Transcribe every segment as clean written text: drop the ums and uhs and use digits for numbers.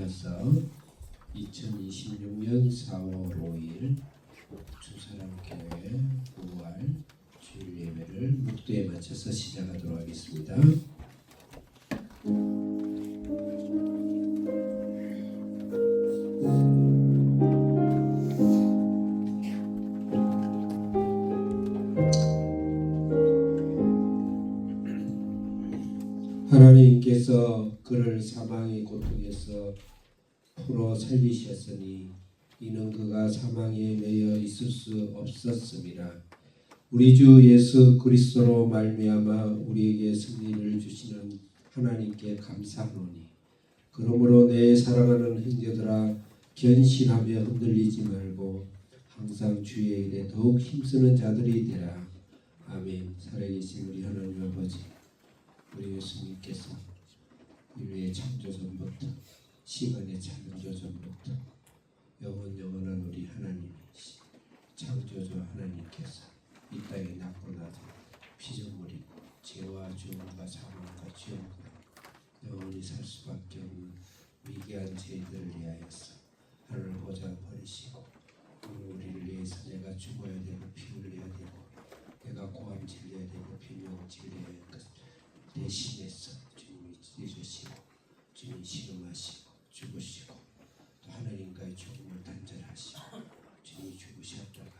이어서 2026년 4월 5일 주사랑교회 9월 주일 예배를 묵도에 맞춰서 시작하도록 하겠습니다. 하나님께서 그를 사망의 고통에서 풀어 살리셨으니 이는 그가 사망에 매여 있을 수 없었음이라. 우리 주 예수 그리스도로 말미암아 우리에게 승리를 주시는 하나님께 감사하노니 그러므로 내 사랑하는 형제들아 견신하며 흔들리지 말고 항상 주의 일에 더욱 힘쓰는 자들이 되라. 아멘. 살아계신 우리 하나님 아버지, 우리 예수님께서 인류의 창조전부터 시간의 창조전부터 영원한 우리 하나님이시 창조주 하나님께서 이 땅에 낳고 나서 피조물이고 죄와 죽음과 사망과 지옥으로 영원히 살 수밖에 없는 위대한 죄들을 위하여서 하늘을 보좌 버리시고 우리를 위해서 내가 죽어야 되고 피 흘려야 되고 내가 고함 질려야 되고 비명 질려야 할 것 대신해서 주님이 찢으시고 주님이 시름하시고 죽으시고 또 하나님과의 죽음을 단절하시고 주님이 죽으셨다가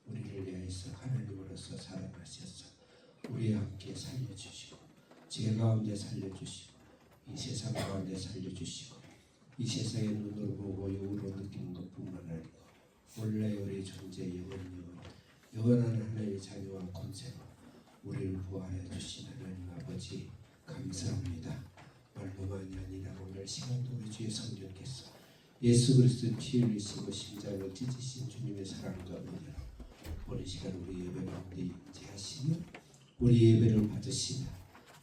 우리를 위하여서 하나님으로서 살아나셔서 우리와 함께 살려주시고 죄 가운데 살려주시고 이 세상 가운데 살려주시고 이 세상의 눈으로 보고 영으로 느끼는 것뿐만 아니고 원래 우리 존재 영원한 하나님의 자녀와 권세로 우리를 부활해 주신 하나님 아버지 감사합니다. 말로만이 아니라 오늘 시간도 우리 주의 성령께서 예수 그리스도의 피 흘리시고 심장을 찢으신 주님의 사랑과 은혜로 오늘 시간 우리 예배 가운데 임재하시며 우리 예배를 받으시며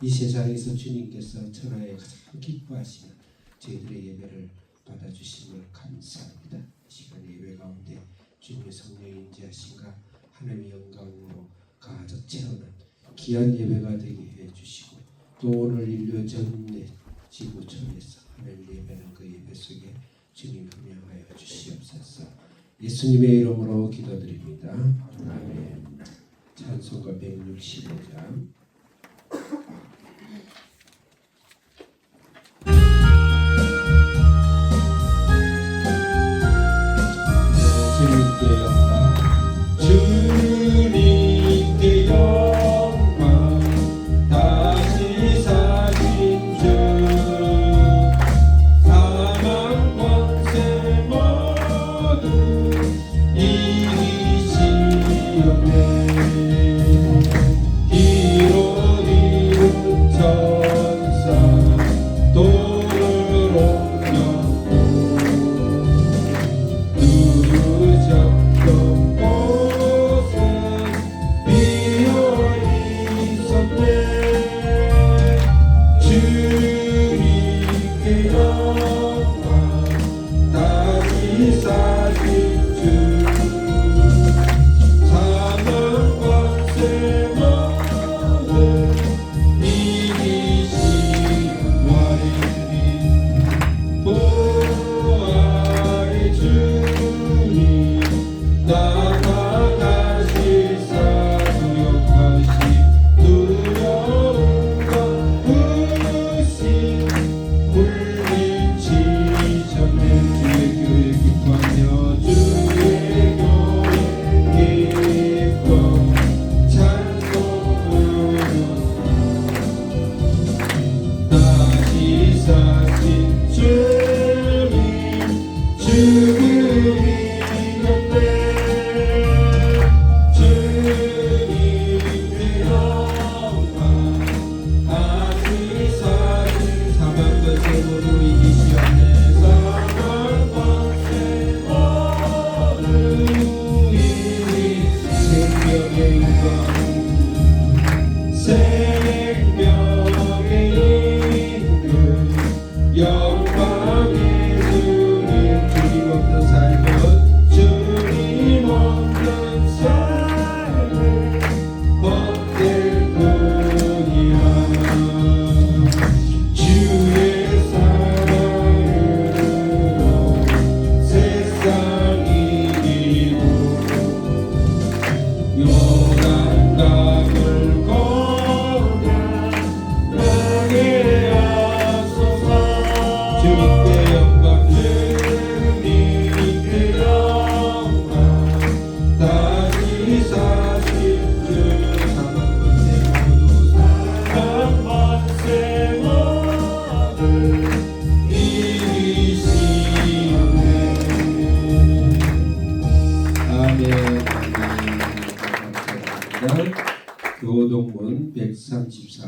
이 세상에서 주님께서 천하에 가장 기뻐하시는 저희들의 예배를 받아주심을 감사합니다. 이 시간 예배 가운데 주님의 성령이 임재하신가 하나님의 영광으로 가득 채우는 귀한 예배가 되게 해주시고 또 오늘 인류 전내 지구촌에서 하나님 예배는 그 예배 속에 주님 분명하여 주시옵소서. 예수님의 이름으로 기도드립니다. 아멘. 찬송가 165장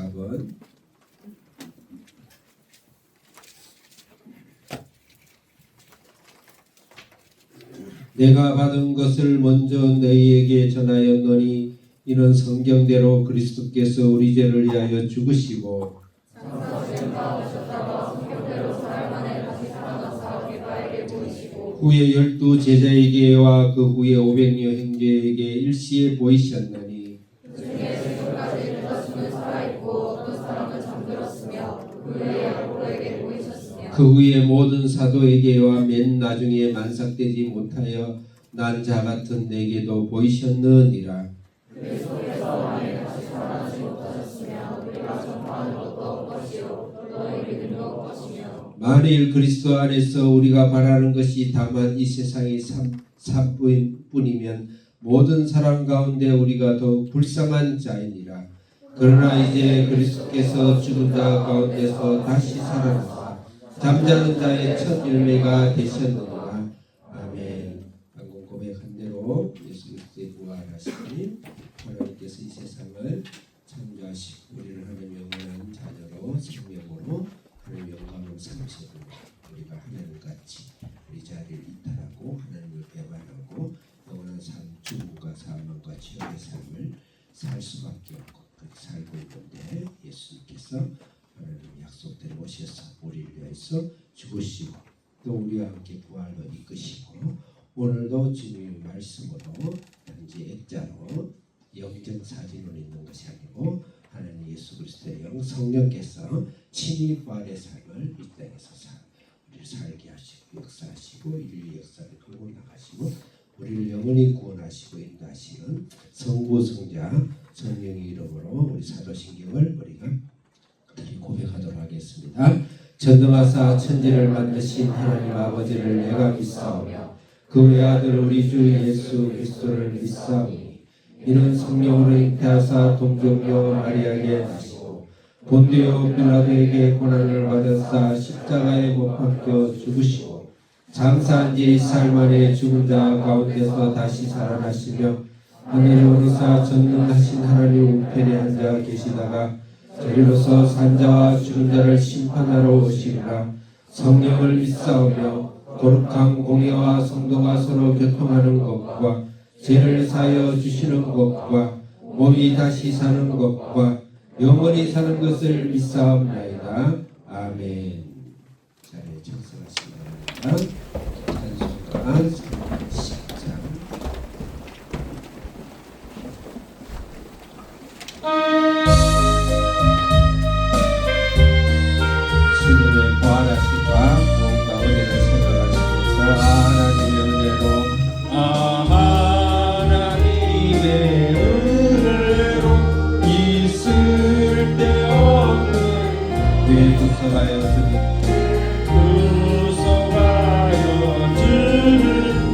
답은 내가 받은 것을 먼저 너희에게 전하였노니 이는 성경대로 그리스도께서 우리 죄를 위하여 죽으시고 후에 12 제자에게와 그 후에 500여 형제에게 일시에 보이셨나니 그 후에 모든 사도에게와 맨 나중에 만삭되지 못하여 난 자 같은 내게도 보이셨느니라. 만일 그리스도 안에서 우리가 바라는 것이 다만 이 세상의 삶뿐이면 모든 사람 가운데 우리가 더욱 불쌍한 자이니라. 그러나 이제 그리스도께서 죽은 자 가운데서 다시 살아나사 잠자는 자의 첫 열매가 되셨느니라. 아멘. 방금 고백한 대로 예수 그리스도의 부활하시니 하나님께서 이 세상을 창조하시고 우리를 하나님의 영원한 자녀로 생명으로 하나님의 영광을 삼으시고 우리가 하나님같이 우리 자리를 이탈하고 하나님을 배반하고 영원한 삶, 죽음과 사망과 지옥의 삶을 살 수밖에 없고 그렇게 살고 있는데 예수님께서 하나님 약속대로 오셔서 우리를 위해서 죽으시고 또 우리와 함께 부활로 이끄시고 오늘도 주님의 말씀으로 단지 액자로 영정사진으로 있는 것이 아니고 하나님 예수 그리스도의 영 성령께서 친히 부활의 삶을 이 땅에서 우리를 살게 하시고 역사하시고 인류의 역사를 끌고 나가시고 우리를 영원히 구원하시고 인도하시는 성부 성자 성령의 이름으로 우리 사도신경을 우리가 고백하도록 하겠습니다. 전능하사 천지를 만드신 하나님 아버지를 내가 믿사오며 그 외아들 우리 주 예수 그리스도를 믿사오니 이는 성령으로 잉태하사 동정녀 마리아에게 나시고 본디오 빌라도에게 고난을 받으사 십자가에 못 박혀 죽으시고 장사한 지 4일 만에 죽은 자 가운데서 다시 살아나시며 하늘에 오르사 전능하신 하나님 우편에 앉아 계시다가 저리로서 산자와 죽은 자를 심판하러 오시리라. 성령을 믿사오며 거룩한 공예와 성도가 서로 교통하는 것과 죄를 사하여 주시는 것과 몸이 다시 사는 것과 영원히 사는 것을 믿사옵나이다. 아멘. 자리에 청승하시기 바랍니다. 찬송가 30장 주님의 부활하심과 구원과 은혜를 생각하시면서 하나님의 은혜로 하나님의 은혜로 있을 데 없는 내 구속하여 주는 구속하여 주는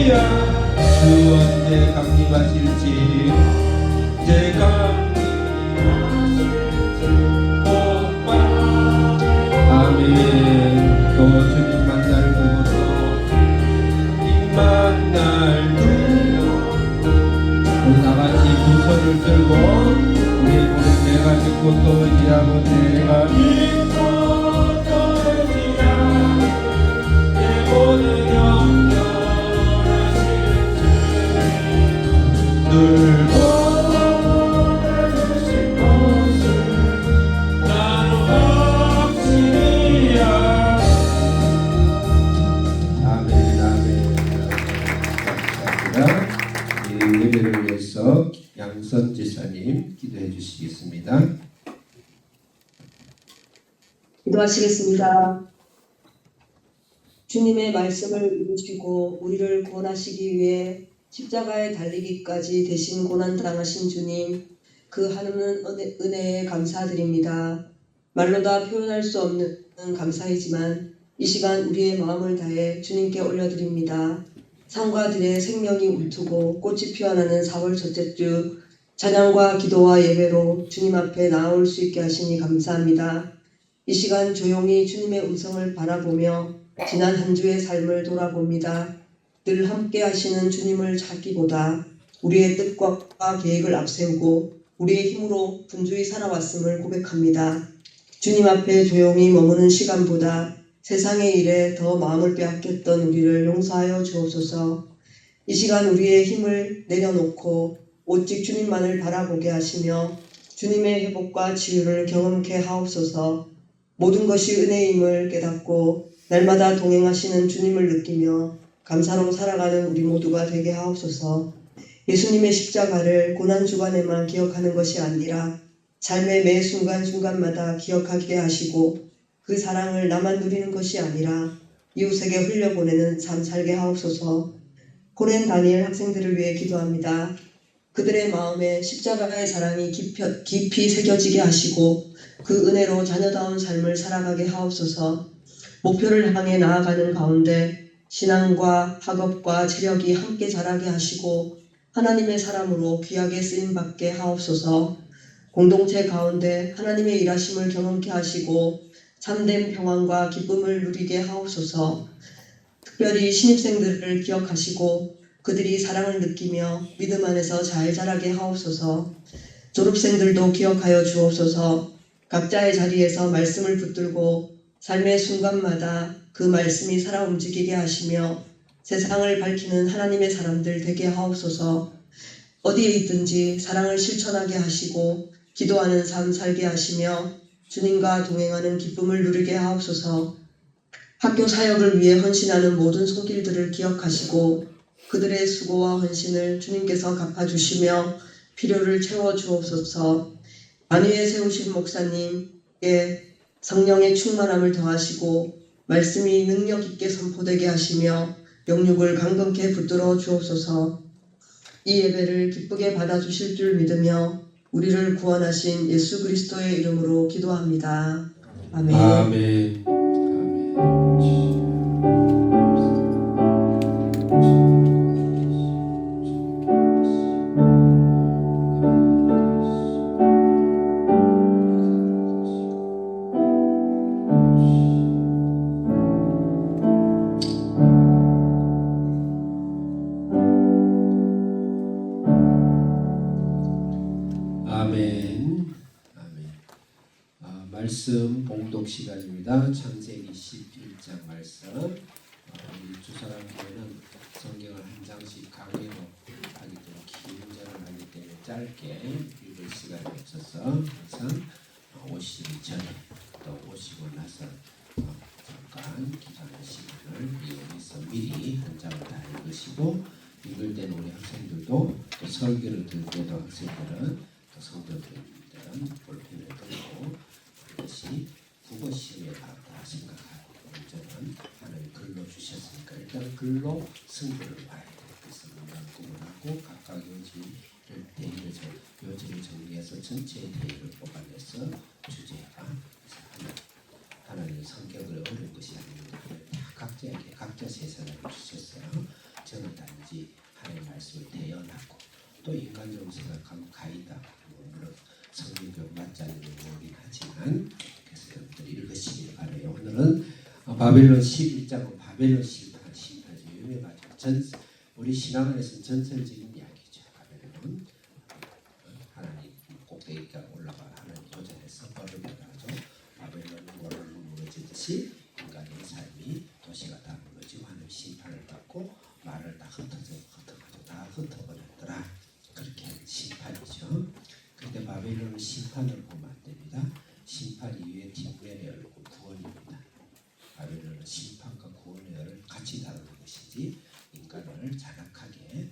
주 언제 강림하실지 제가 아멘. 또 주님 만날 그곳으로 만날 우리 다같이 두 손을 들고 우리 모든 내가 믿고 또 의지하고 내가 믿고 또 의지하고 내 모든 영원하신 늘 보내주신 것을 나는 확신이야. 아멘 아멘. 감사합니다. 이 예배를 위해서 양선 지사님 기도해 주시겠습니다. 기도하시겠습니다. 주님의 말씀을 이루시고 우리를 구원하시기 위해 십자가에 달리기까지 대신 고난당하신 주님, 그 한없는 은혜에 감사드립니다. 말로 다 표현할 수 없는 감사이지만 이 시간 우리의 마음을 다해 주님께 올려드립니다. 산과 들의 생명이 울트고 꽃이 피어나는 4월 첫째 주 찬양과 기도와 예배로 주님 앞에 나아올 수 있게 하시니 감사합니다. 이 시간 조용히 주님의 음성을 바라보며 지난 한 주의 삶을 돌아봅니다. 늘 함께 하시는 주님을 찾기보다 우리의 뜻과 계획을 앞세우고 우리의 힘으로 분주히 살아왔음을 고백합니다. 주님 앞에 조용히 머무는 시간보다 세상의 일에 더 마음을 빼앗겼던 우리를 용서하여 주옵소서. 이 시간 우리의 힘을 내려놓고 오직 주님만을 바라보게 하시며 주님의 회복과 치유를 경험케 하옵소서. 모든 것이 은혜임을 깨닫고 날마다 동행하시는 주님을 느끼며 감사로 살아가는 우리 모두가 되게 하옵소서. 예수님의 십자가를 고난주간에만 기억하는 것이 아니라 삶의 매 순간순간마다 기억하게 하시고 그 사랑을 나만 누리는 것이 아니라 이웃에게 흘려보내는 삶 살게 하옵소서. 고렌 다니엘 학생들을 위해 기도합니다. 그들의 마음에 십자가의 사랑이 깊이 새겨지게 하시고 그 은혜로 자녀다운 삶을 살아가게 하옵소서. 목표를 향해 나아가는 가운데 신앙과 학업과 체력이 함께 자라게 하시고 하나님의 사람으로 귀하게 쓰임받게 하옵소서. 공동체 가운데 하나님의 일하심을 경험케 하시고 참된 평안과 기쁨을 누리게 하옵소서. 특별히 신입생들을 기억하시고 그들이 사랑을 느끼며 믿음 안에서 잘 자라게 하옵소서. 졸업생들도 기억하여 주옵소서. 각자의 자리에서 말씀을 붙들고 삶의 순간마다 그 말씀이 살아 움직이게 하시며 세상을 밝히는 하나님의 사람들 되게 하옵소서. 어디에 있든지 사랑을 실천하게 하시고 기도하는 삶 살게 하시며 주님과 동행하는 기쁨을 누리게 하옵소서. 학교 사역을 위해 헌신하는 모든 손길들을 기억하시고 그들의 수고와 헌신을 주님께서 갚아주시며 필요를 채워주옵소서. 안위에 세우신 목사님께 성령의 충만함을 더하시고 말씀이 능력 있게 선포되게 하시며 영육을 강건케 붙들어 주옵소서. 이 예배를 기쁘게 받아주실 줄 믿으며 우리를 구원하신 예수 그리스도의 이름으로 기도합니다. 아멘. 아멘. 아멘. 아멘. 말씀 봉독 시간입니다. 창세기 11장 말씀. 우리 두 사람 교회는 성경을 한 장씩 강의로 하기 때문에 긴 절을 하기 때문에 짧게 읽을 시간이 없어서 항상 오시기 전에 또 오시고 나서 잠깐 기도하는 시간을 이용해서 미리 한 장을 다 읽으시고 읽을 때는 우리 학생들도 또 설교를 들 때도 학생들은 또 성도들은 볼펜을 들고 그것이 국어시험에 받다 생각하고 저는 하나님 글로 주셨으니까 일단 글로 승부를 봐야 돼요. 그래서 문장 구분하고 각각 요지를 정리해서 전체의 대의를 뽑아내서 주제가 하나님 성격을 어려운 것이 아닙니다. 다 각자에게 각자 세상을 주셨어요. 저는 다 말씀을 대연하고 또 인간적으로 생각하면 가이다 물론 성경적 맞지 않는 용어긴 하지만 그래서 여러분들이 읽으시길 바라요. 오늘은 바벨론 11장은 바벨론 심판이 유명하죠. 우리 신앙 안에서는 전설적인 이야기죠. 바벨론 하나님 꼭대기가 올라가 하나님 도전해서 벌을 받아죠. 바벨론이 모래로 무너지듯이 인간의 삶이 도시가 다 무너지고 하나님 심판을 받고 말을 다 흩어가지고 다 흩어버렸더라. 그렇게 심판이죠. 그런데 바벨론은 심판을 보면 안 됩니다. 심판 이후에 뒷면에 열고 구원입니다. 바벨론은 심판과 구원의 열을 같이 다루는 것이지 인간을 잔악하게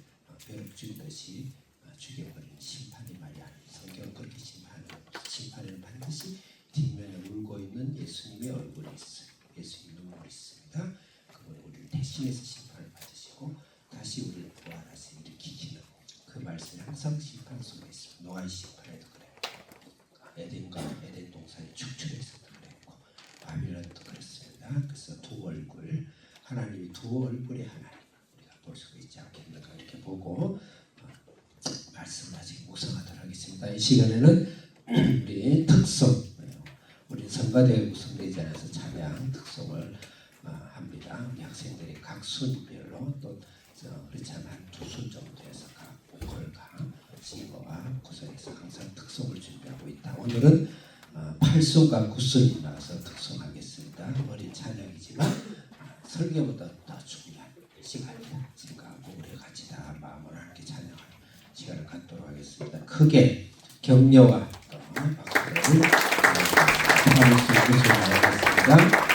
벼룩 죽이듯이 죽여버리는 심판이 말이 아닙니다. 성경은 그렇게 심판에는 반드시 뒷면에 울고 있는 예수님의 얼굴이 있어요. 예수님 눈물이 있습니다. 그분은 우리를 대신해서 심판을 받으시고 다시 우리를 부활하셔서 일으키시는 그 말씀이 항상 심판 속에 있습니다. 노아의 심판에도 그래요. 에덴 동산이 축출해서도 그랬고 바빌론도 그랬습니다. 그래서 두 얼굴 하나님이 두 얼굴의 하나님 우리가 볼 수가 있지 않겠는가 이렇게 보고 말씀을 아직 묵상하도록 하겠습니다. 이 시간에는 우리 특성 우리 성가대에 구성되지 않아서 찬양 특성을 합니다. 우리 학생들이 각 순별로 또 그렇지 않으면 한 두 순 정도 해서 각 보컬과 싱어와 구성해서 항상 특성을 준비하고 있다. 오늘은 8순과 9순이 나와서 특성하겠습니다. 어린 찬양이지만 설교보다 더 중요한 시간이다 생각하고 우리 같이 다 마음을 함께 찬양하는 시간을 갖도록 하겠습니다. 크게 격려와 박수를 받을 수 있으시길 바라겠습니다.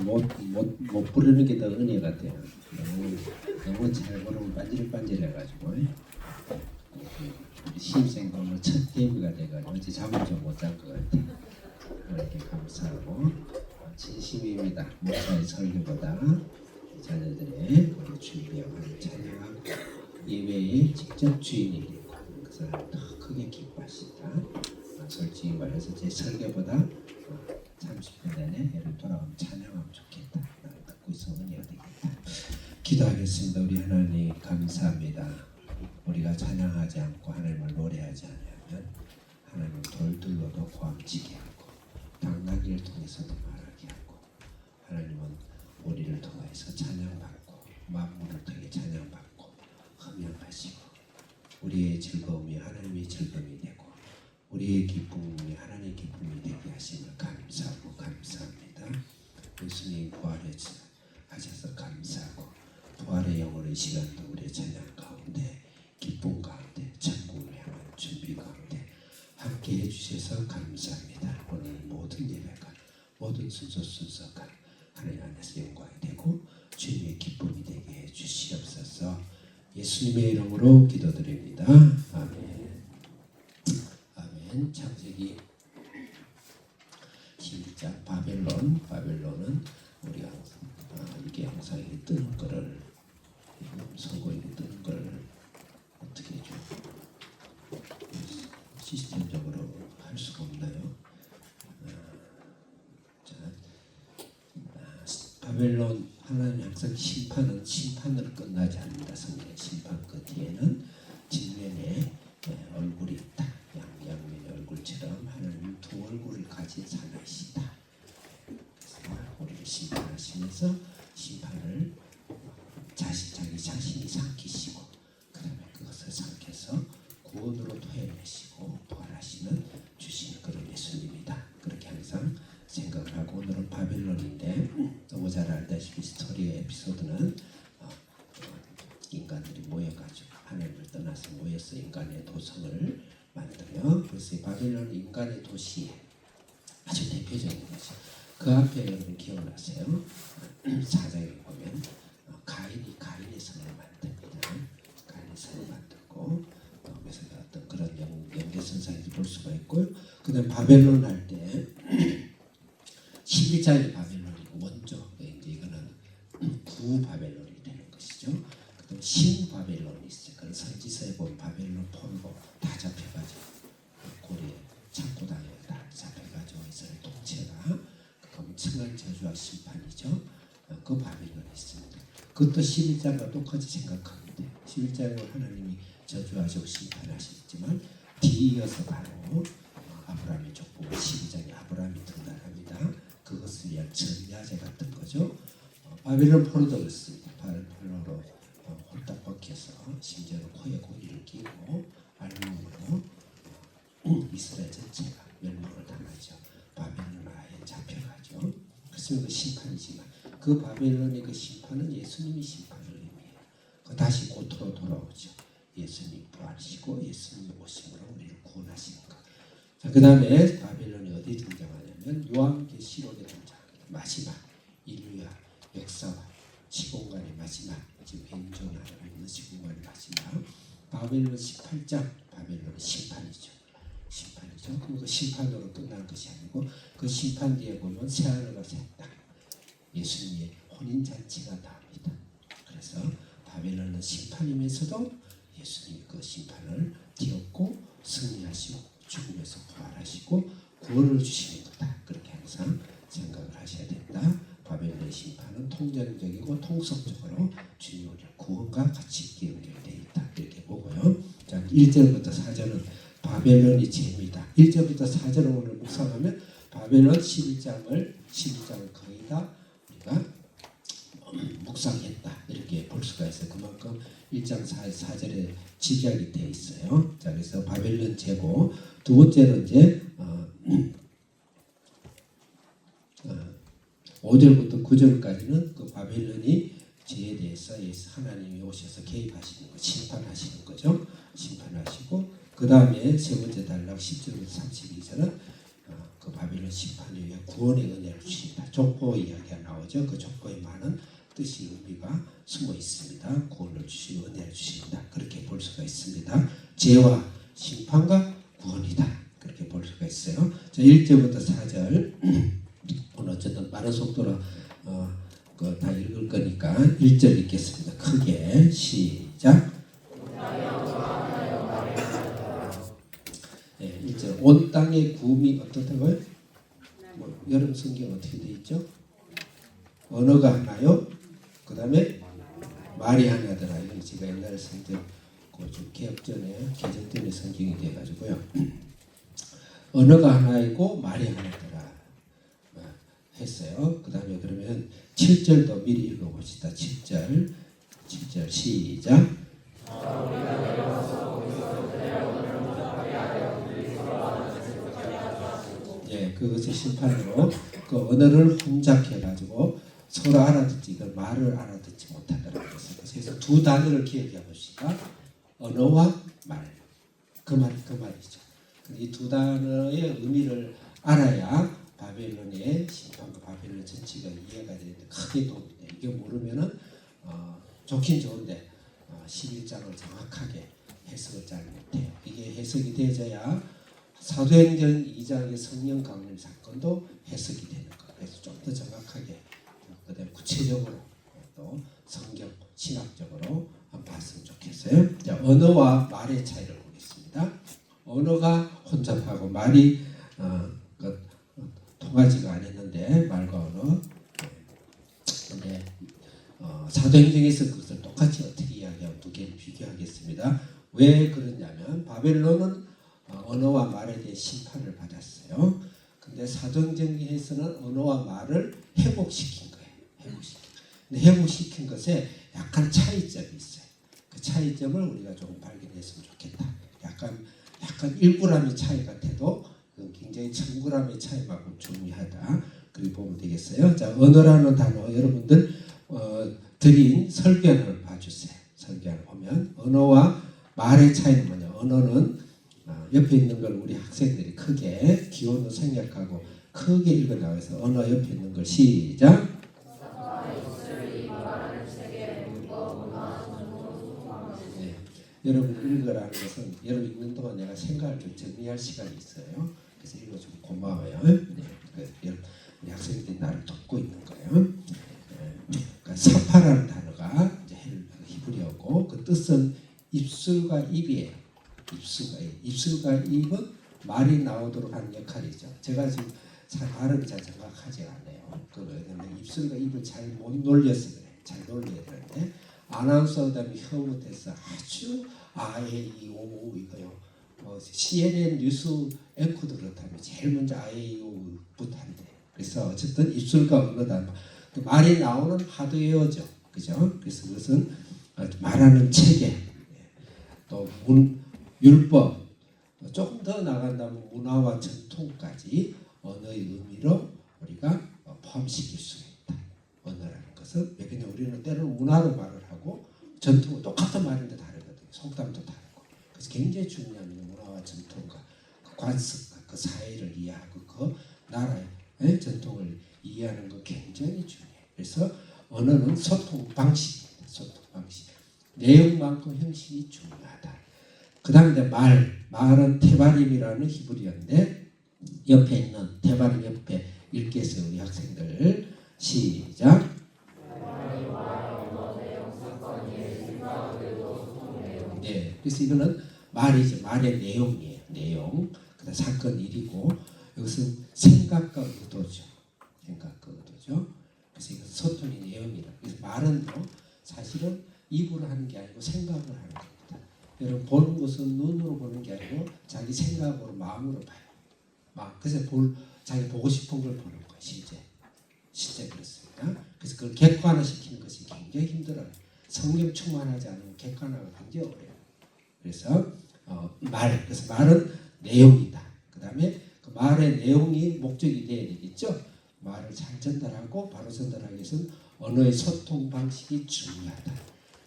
못 부르는 게 더 은혜 같아요. 너무 잘 부르면 반질반질해가지고 신생도 첫 데뷔가 돼가지고 어제 잠을 좀 못 잔 것 같아요. 이렇게 감사하고 진심입니다. 목사의 설교보다 자녀들의 우리 준비하는 찬양 예배의 직접 주인이 되고 그 사람 더 크게 기뻐하신다. 솔직히 말해서 제 설교보다 30분 내내 애를 돌아오면 찬양하면 좋겠다. 나를 듣고 있어 은혜가 되겠다. 기도하겠습니다. 우리 하나님 감사합니다. 우리가 찬양하지 않고 하나님을 노래하지 않으면 하나님 돌들로도 고함치게 하고 당나귀를 통해서도 말하게 하고 하나님은 우리를 통해서 찬양받고 만물을 통해 찬양받고 흠양하시고 우리의 즐거움이 하나님의 즐거움이 되고 우리의 기쁨이 하나님의 기쁨이 되게 하심을 감사하고 감사합니다. 예수님 부활하셔서 감사하고 부활의 영혼의 시간도 우리의 찬양 가운데 기쁨 가운데 천국을 향한 준비 가운데 함께 해주셔서 감사합니다. 오늘 모든 예배가 모든 순서가 하나님 안에서 영광이 되고 주님의 기쁨이 되게 해주시옵소서. 예수님의 이름으로 기도드립니다. 아멘. 아멘. 창세기 12장 바벨론은 우리가 이게 항상 뜨는 거를 선고에 뜨는 걸 어떻게 좀 시스템적으로 할 수가 없나요? 바벨론 하나님 항상 심판으로 끝나지 않는다. 성경 심판 그 뒤에는 뒷면에 얼굴이 있다. 양면의 얼굴처럼 하나님 두 얼굴을 가진 사나이시다. 그래서 우리를 심판하시면서 심판을 자기 자신이 삼키시고 그 다음에 그것을 삼켜서 구원으로 토해내시고 부활하시는 주신 그런 예수님이다. 그렇게 항상 생각을 하고 오늘은 바벨론인데 너무 잘 알다시피 스토리의 에피소드는 인간들이 모여가지고 하나님을 떠나서 모여서 인간의 도성을 만들며 그래서 바벨론 인간의 도시 아주 대표적인 것이 그 앞에 여러분 기억나세요? 사장에 보면 가인의 성을 만듭니다. 가인의 성을 만들고 그래서 어떤 그런 연계선상에서 볼 수가 있고요. 그 다음 바벨론 할 때 11장의 바벨론이고 원조 이제 이거는 구바벨론이 되는 것이죠. 그다음 신바벨론이 있어요. 그런 선지서에 보면 바벨론 포로 다 잡혀가지고 고리에 창고당에 다 잡혀가지고 이스라엘 통째가 엄청난 저주와 심판이죠. 그 바벨론이 있습니다. 그것도 11장과 똑같이 생각하면 돼요. 11장은 하나님이 저주하시고 심판하셨지만 뒤이어서 바로 아브라함의 족보 12장에 아브라함이 등단합니다. 그것을 위한 전야제 같은 거죠. 바벨론 포로도 그렇습니다. 바벨론 포로로 홀딱 벗겨서 심지어는 코에 고기를 끼고 알몸으로 이스라엘 전체가 멸망을 당하죠. 바벨론 아예 잡혀가죠. 그래서 그 심판이지만 그 바벨론의 그 심판은 예수님이 심판을 의미해요. 그 다시 고토로 돌아오죠. 예수님 부활하시고 예수님 오심으로 우리를 구원하시는 것. 자, 그 다음에 바벨론이 어디에 등장하냐면 요한계시록에 등장합니다. 마지막 인류와 역사와 시공간의 마지막 지금 현존하고 있는 시공간의 마지막 바벨론 18장 바벨론의 심판이죠. 그리고 그 심판으로 끝난 것이 아니고 그 심판 뒤에 보면 새하늘과 새 땅 예수님의 혼인잔치가 나옵니다. 그래서 바벨론은 심판이면서도 예수님이 그 심판을 뒤엎고 승리하시고 죽음에서 부활하시고 구원을 주시는 거다. 그렇게 항상 생각을 하셔야 된다. 바벨론의 심판은 통전적이고 통속적으로 주님 우리의 구원과 같이 연결되어 있다. 이렇게 보고요. 자, 1절부터 4절은 바벨론이 죄입니다. 1절부터 4절을 오늘 묵상하면 바벨론 11장을 거의 다 우리가 묵상했다. 이렇게 볼 수가 있어요. 그만큼 1장 4절에 집약이 되어 있어요. 자, 그래서 바벨론 제고 두 번째는 이제 5절부터 9절까지는 그 바벨론이 죄에 대해서 하나님이 오셔서 개입하시는 거, 심판하시는 거죠. 심판하시고 그 다음에 세 번째 단락 10절부터 32절은 그 바벨론 심판에 의해 구원의 은혜를 주신다. 족보 이야기가 나오죠. 나오죠. 그 족보에 많은 뜻이 의미가 숨어 있습니다. 구원을 주시고 은혜를 주십니다. 그렇게 볼 수가 있습니다. 죄와 심판과 구원이다. 그렇게 볼 수가 있어요. 자, 1절부터 4절 오늘 어쨌든 빠른 속도로 다 읽을 거니까 1절 읽겠습니다. 크게 시작. 네, 1절 온 땅의 구음이 어떻다고요? 여름 성경 어떻게 되어 있죠? 언어가 하나요? 그 다음에 말이 하나더라. 이건 제가 옛날에 성경 좀 개혁전에 개정전에 성경이 돼가지고요. 언어가 하나이고 말이 하나더라 했어요. 그 다음에 그러면 7절도 미리 읽어봅시다. 7절 시작. 예, 그것이 심판으로 그 언어를 혼잡해가지고 서로 알아듣지 이걸 말을 알아듣지 못하더라고요. 그래서 두 단어를 기억해 봅시다. 언어와 말. 그 말이죠. 이 두 단어의 의미를 알아야 바벨론의 심판과 바벨론 전체가 이해가 되는데 크게 도움이 돼요. 이게 모르면은 좋긴 좋은데 11장을 정확하게 해석을 잘 못해요. 이게 해석이 되어야 사도행전 2장의 성령 강림 사건도 해석이 되는 거예요. 그래서 좀 더 정확하게 그다음 구체적으로 또 성경 신학적으로 한번 봤으면 좋겠어요. 자, 언어와 말의 차이를 보겠습니다. 언어가 혼잡하고 말이 통하지가 않았는데 말과 언어. 근데 사도행전에서 그것을 똑같이 어떻게 이야기하면 두 개를 비교하겠습니다. 왜 그러냐면 바벨론은 언어와 말에 대해 심판을 받았어요. 근데 사도행전에서는 언어와 말을 회복시킨 거예요. 근데 회복시킨 것에 약간 차이점이 있어요. 그 차이점을 우리가 좀 발견했으면 좋겠다. 약간 1g의 차이 같아도 굉장히 1000g의 차이만큼 중요하다. 그렇게 보면 되겠어요. 자, 언어라는 단어 여러분들 드린 설교를 봐주세요. 설교를 보면 언어와 말의 차이는 뭐냐? 언어는 옆에 있는 걸 우리 학생들이 크게 기원을 생략하고 크게 읽어 나와서 언어 옆에 있는 걸 시작. 네. 여러분 읽으라는 것은 여러분 읽는 동안 내가 생각을 좀 정리할 시간이 있어요. 그래서 읽어주면 고마워요. 네. 우리 학생들이 나를 돕고 있는 거예요. 그러니까 사파라는 단어가 이제 히브리어고 그 뜻은 입술과 입이에요. 입술과 입은 말이 나오도록 하는 역할이죠. 제가 지금 발음이 잘 정확하지 않아요. 왜냐면 입술과 입을 잘 못 놀려서 그래. 잘 놀려야 되는데 아나운서 그다음에 혀부터해서 아주 아에이오 이거요. CNN 뉴스 앵커도 그렇다면 제일 먼저 아에이오부터 한대. 그래서 어쨌든 입술과 언어다. 말이 나오는 하드웨어죠. 그죠? 그래서 그것은 말하는 체계, 또 율법, 조금 더 나간다면 문화와 전통까지 언어의 의미로 우리가 포함시킬 수가 있다. 언어라는 것은 왜냐하면 우리는 때로는 문화로 말을 하고 전통은 똑같은 말인데 다르거든요. 속담도 다르고. 그래서 굉장히 중요한 문화와 전통과 그 관습과 그 사회를 이해하고 그 나라의 전통을 이해하는 거 굉장히 중요해요. 그래서 언어는 소통 방식입니다. 소통 방식. 내용만큼 형식이 중요하다. 그 다음에 말은 테바림이라는 히브리어인데 옆에 있는 테바림 옆에 읽겠어요. 우리 학생들 시작. 네, 그래서 이거는 말이죠. 말의 내용이에요. 내용. 그다음 사건 일이고 이것은 생각과 의도죠. 생각과 의도죠. 그래서 이건 소통의 내용이라. 그래서 말은요 사실은 입으로 하는 게 아니고 생각을 하는 겁니다. 여러분 보는 것은 눈으로 보는 게 아니고 자기 생각으로 마음으로 봐요. 그래서 자기 보고 싶은 걸 보는 거예요. 실제 그렇습니다. 그래서 그걸 객관화시키는 것이 굉장히 힘들어요. 성경 충만하지 않으면 객관화가 굉장히 어려워요. 그래서 그래서 말은 내용이다. 그 다음에 그 말의 내용이 목적이 되어야 되겠죠. 말을 잘 전달하고 바로 전달하기 위해서는 언어의 소통 방식이 중요하다.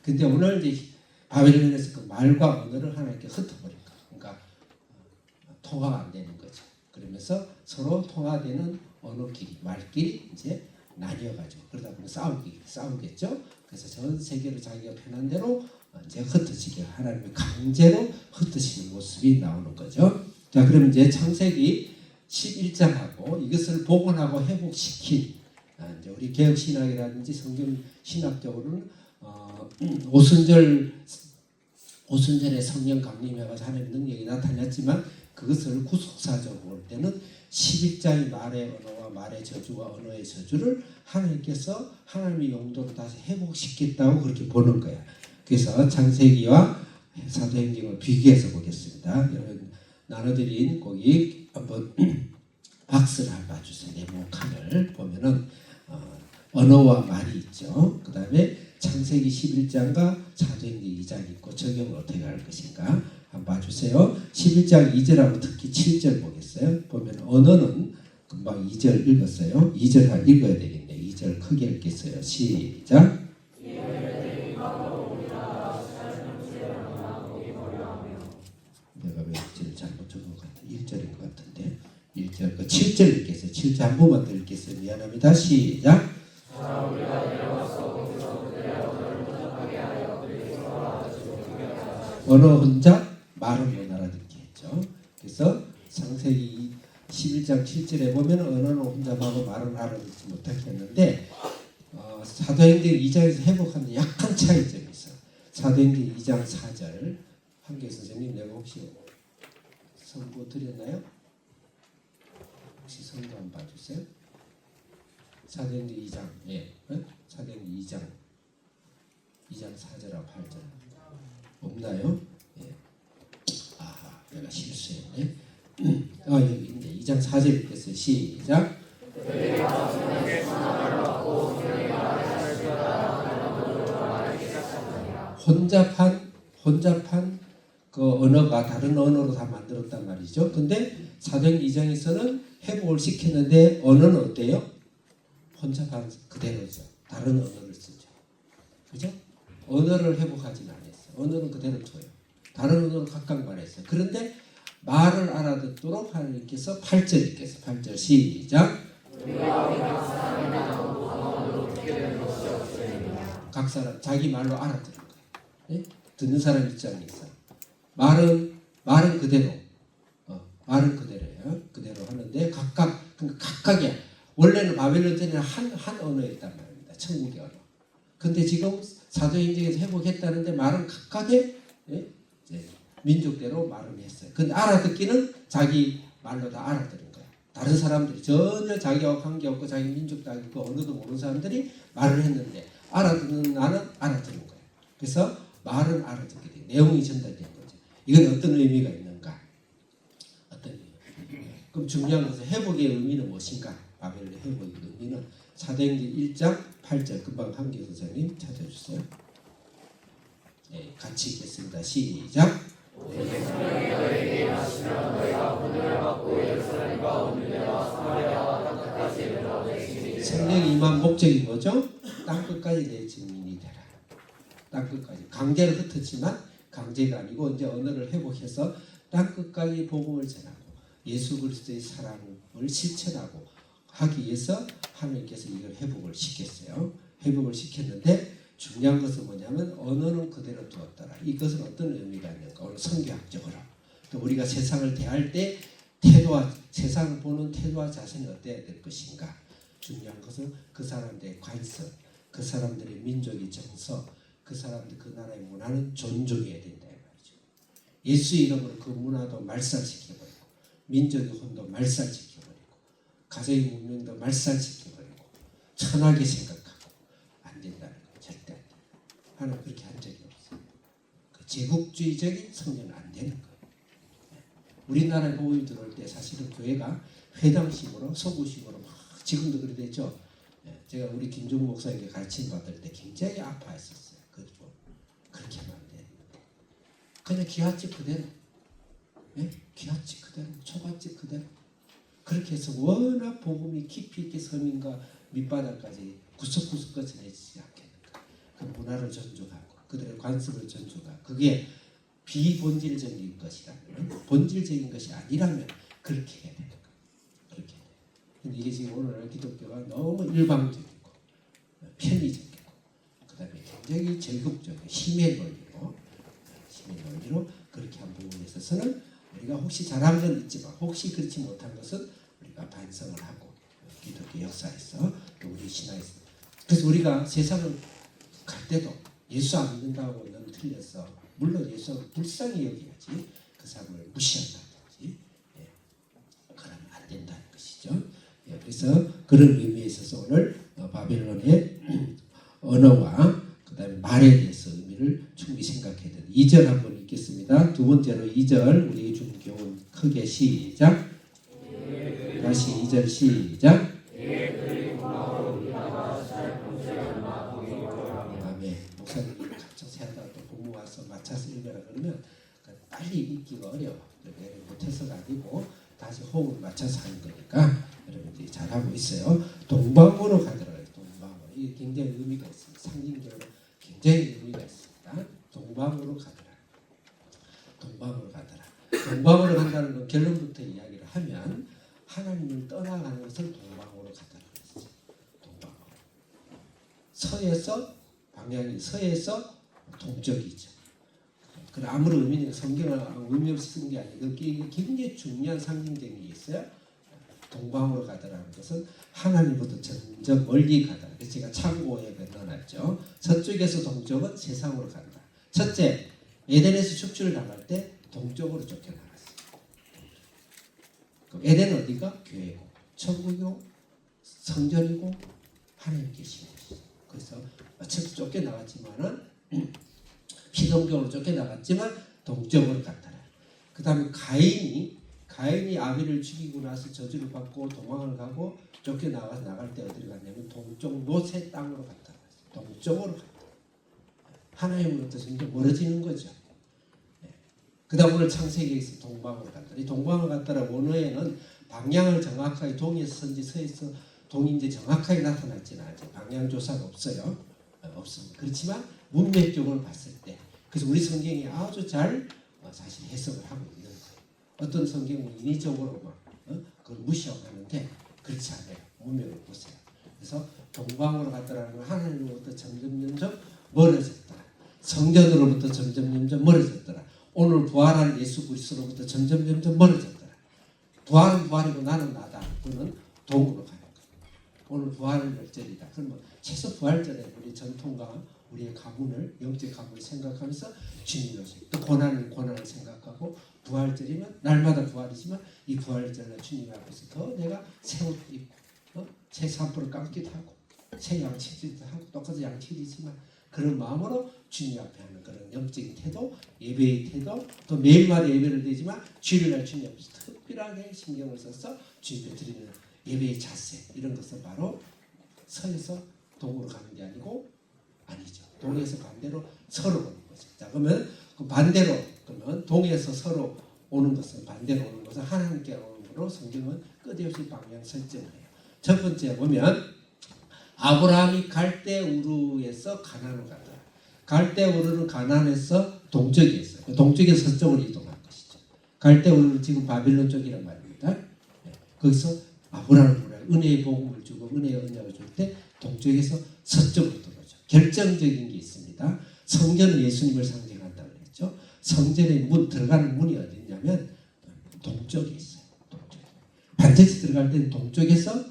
근데 오늘 이제 바벨론에서 그 말과 언어를 하나 이렇게 흩어버린 거예요. 그러니까 통화가 안 되는 거죠. 그러면서 서로 통화되는 언어끼리, 말끼리 이제 나뉘어가지고 그러다 보면 싸우겠죠. 그래서 전 세계로 자기가 편한 대로 이제 흩어지게 하나님의 강제로 흩어지는 모습이 나오는 거죠. 자, 그러면 이제 창세기 11장하고 이것을 복원하고 회복시킨 이제 우리 개혁 신학이라든지 성경 신학적으로는 오순절에 성령 강림해가지고 하나님의 능력이 나타났지만 그것을 구속사적으로 볼 때는 11장의 말의 언어와 말의 저주와 언어의 저주를 하나님께서 하나님의 용도로 다시 회복시켰다고 그렇게 보는 거야. 그래서 창세기와 사도행전을 비교해서 보겠습니다. 여러분 나눠드린 거기 한번 박스를 한번 봐주세요. 네모칸을 보면은 언어와 말이 있죠. 그 다음에 창세기 11장과 사도행전 2장 있고 적용을 어떻게 할 것인가 한번 봐주세요. 11장 2절하고 특히 7절 보겠어요. 보면 언어는 금방 2절 읽었어요. 2절 한 읽어야 되겠네. 2절 크게 읽겠어요. 시작. 내가 왜 2절 잘못 적은 것 같아. 1절인 것 같은데 1절 그 7절 읽겠어요. 7절 한 번만 더 읽겠어요. 미안합니다. 시작. 언어 혼자 말은 못 알아듣게 했죠. 그래서 창세기 11장 7절에 보면 언어는 혼자 하고 말은 알아듣지 못하게 했는데 사도행전 2장에서 회복하는 약한 차이점이 있어요. 사도행전 2장 4절 한계 선생님 내가 혹시 선고 드렸나요? 혹시 선고 한번 봐주세요. 사도행전 2장 사도행전 2장 4절하고 8절 없나요? 예. 아, 내가 실수했네. 여기 있네. 2장 4절 읽겠어요. 시작. 혼잡한 그 언어가 다른 언어로 다 만들었단 말이죠. 근데 사도행전 2장에서는 회복을 시켰는데 언어는 어때요? 혼잡한 그대로죠. 다른 언어를 쓰죠. 그죠? 언어를 회복하지는 않았어요. 언어는 그대로 둬요. 다른 언어로 각각 말했어요. 그런데 말을 알아듣도록 하나님께서 8절 읽겠어요. 8절 시작. 각 사람 자기 말로 알아듣는 거예요. 네? 듣는 사람 입장에서 말은 그대로 말은 그대로예요. 그대로 하는데 각각이야. 원래는 바벨론 때는 한 언어였단 말입니다. 천국의 언어. 근데 지금 사도행전에서 회복했다는데 말은 각각의 민족대로 말을 했어요. 근데 알아듣기는 자기 말로 다 알아듣는 거야. 다른 사람들이 전혀 자기와 관계없고 자기 민족도 아니고 언어도 모르는 사람들이 말을 했는데 알아듣는 나는 알아듣는 거야. 그래서 말은 알아듣게 돼. 내용이 전달된 거죠. 이건 어떤 의미가 있는가? 어떤 의미? 그럼 중요한 것은 회복의 의미는 무엇인가? 바벨론 회복의 의미는 사도행전 1장 8절 금방 한기 선생님 찾아주세요. 네, 같이 읽겠습니다. 시작. 성령이 임한 목적이 뭐죠? 땅끝까지 내 증인이 되라. 땅끝까지 강제로 흩었지만 강제가 아니고 이제 언어를 회복해서 땅끝까지 복음을 전하고 예수 그리스도의 사랑을 실천하고 하기 위해서 하나님께서 이걸 회복을 시켰어요. 회복을 시켰는데 중요한 것은 뭐냐면 언어는 그대로 두었더라. 이것은 어떤 의미가 있는가? 오늘 성경학적으로 또 우리가 세상을 대할 때 태도와 세상을 보는 태도와 자세는 어때야 될 것인가? 중요한 것은 그 사람들의 관습, 그 사람들의 민족의 정서, 그 사람들 그 나라의 문화는 존중해야 된다 이 말이죠. 예수 이름으로 그 문화도 말살시켜버리고 민족의 혼도 말살시켜버리고 가정의 문명도 말살시켜버리고 천하게 생각하고 안 된다는 거 절대 안 돼. 하나님 그렇게 한 적이 없어요. 그 제국주의적인 성령은 안 되는 거예요. 우리나라에 복음이 들어올 때 사실은 교회가 회당식으로 서구식으로 막 지금도 그래 되죠. 제가 우리 김종 목사에게 가르침 받을 때 굉장히 아파했었어요. 그렇게 하면 안 되는데 그냥 기와집 그대로 기와집 그대로 초가집 그대로 그렇게 해서 워낙 복음이 깊이 있게 서민과 밑바닥까지 구석구석 꺼져내지 않겠는가. 그 문화를 존중하고 그들의 관습을 존중하고 그게 비본질적인 것이라면 본질적인 것이 아니라면 그렇게 해야 되는 거예요. 그렇게 해야 돼요. 근데 이게 지금 오늘날 기독교가 너무 일방적이고 편의적이고 그다음에 굉장히 제국적인 힘의 논리로 그렇게 한 부분에 있어서는 우리가 혹시 잘한 건 있지만 혹시 그렇지 못한 것은 우리가 반성을 하고 기독교 역사에서 또 우리 신화에서 그래서 우리가 세상을 갈 때도 예수 안 믿는다고는 틀렸어. 물론 예수를 불쌍히 여겨야지 그 사람을 무시한다든지 그러면 안 된다는 것이죠. 그래서 그런 의미에 있어서 오늘 바벨론의 언어와 그 다음에 말에 대해서 의미를 충분히 생각해야 된다. 2절 한번 읽겠습니다. 두 번째로 2절 우리 중교훈 크게 시작. 다시 2절 시작. 아멘. 목사님이 갑자기 하다가 또 공부 와서 맞춰서 읽으라 그러면 빨리 읽기가 어려워. 못해서가 아니고 다시 호흡을 맞춰서 하는 거니까 여러분들이 잘하고 있어요. 동방으로 가더라고요. 동방으로. 이게 굉장히 의미가 있습니다. 상징적으로 굉장히 의미가 있습니다. 동방으로 가더라. 동방으로 가더라. 동방으로 간다는 건 결론부터 이야기를 하면 하나님을 떠나가는 것을 동방으로 가더라. 동방으로. 서에서 방향이 서에서 동쪽이죠. 아무런 의미는 성경은 의미 없이 쓴 게 아니고 이게 굉장히 중요한 상징적인 게 있어요. 동방으로 가더라는 것은 하나님부터 점점 멀리 가더라. 그래서 제가 참고에 넣어놨죠. 서쪽에서 동쪽은 세상으로 간다. 첫째, 에덴에서 축출을 당할 때 동쪽으로 쫓겨나갔어요. 에덴은 어디가? 교회고, 천국이고, 성전이고, 하나님 계신 곳이죠. 그래서 어차피 쫓겨나갔지만은 피동경으로 쫓겨나갔지만 동쪽으로 갔더라. 그 다음에 가인이 아벨을 죽이고 나서 저주를 받고 도망을 가고 쫓겨나가서 나갈 때 어디로 갔냐면 동쪽 노새 땅으로 갔다. 동쪽으로 갔다. 하나님으로부터 점점 멀어지는 거죠. 그 다음 오늘 창세기에서 동방으로 갔다. 이 동방으로 갔다라 원어에는 방향을 정확하게 동에서 선지 서에서 동인데 정확하게 나타났지는 않죠. 방향 조사가 없어요. 없습니다. 그렇지만 문맥적으로 봤을 때 그래서 우리 성경이 아주 잘 사실 해석을 하고 있는 거예요. 어떤 성경은 인위적으로 막 그걸 무시하고 하는데 그렇지 않아요. 문맥을 보세요. 그래서 동방으로 갔다라는 건 하나님으로부터 점점 멀어졌더라. 성전으로부터 점점 멀어졌더라. 오늘 부활한 예수 그리스도로부터 점점 멀어졌더라. 부활은 부활이고 나는 나다. 그거는 동으로 가는 거예요. 오늘 부활절이다. 그러면 최소 부활절에 우리 전통과 우리의 가문을 영적 가문을 생각하면서 주님을 또 고난을 생각하고 부활절이면 날마다 부활이지만 이 부활절날 주님 앞에서 더 내가 새 옷 입고 새 산불을 감기도 하고 새 양치기도 하고 똑같이 양치기지만 그런 마음으로 주님 앞에 하는 그런 영적인 태도, 예배의 태도, 또 매일마다 예배를 드리지만 주일날 주님 앞에서 특별하게 신경을 써서 주님께 드리는 예배의 자세 이런 것은 바로 서에서 동으로 가는 게 아니죠. 동에서 반대로 서로 오는 거죠. 자 그러면 그 반대로 그러면 동에서 서로 오는 것은 반대로 오는 것은 하나님께 오는 거로 성경은 끝없이 방향 설정을 해요. 첫 번째 보면 아브라함이 갈대 우르에서 가나안으로 갔다. 갈대 우르는 가나안에서 동쪽에 있어요. 동쪽에서 서쪽으로 이동한 것이죠. 갈대 우르는 지금 바빌론 쪽이란 말입니다. 거기서 아브라함을 은혜의 복음을 주고 은혜의 언약을 줄 때 동쪽에서 서쪽으로 들어오죠. 결정적인 게 있습니다. 성전은 예수님을 상징한다고 그랬죠. 성전의 들어가는 문이 어디 있냐면 동쪽에 있어요. 동쪽에. 반드시 들어갈 때는 동쪽에서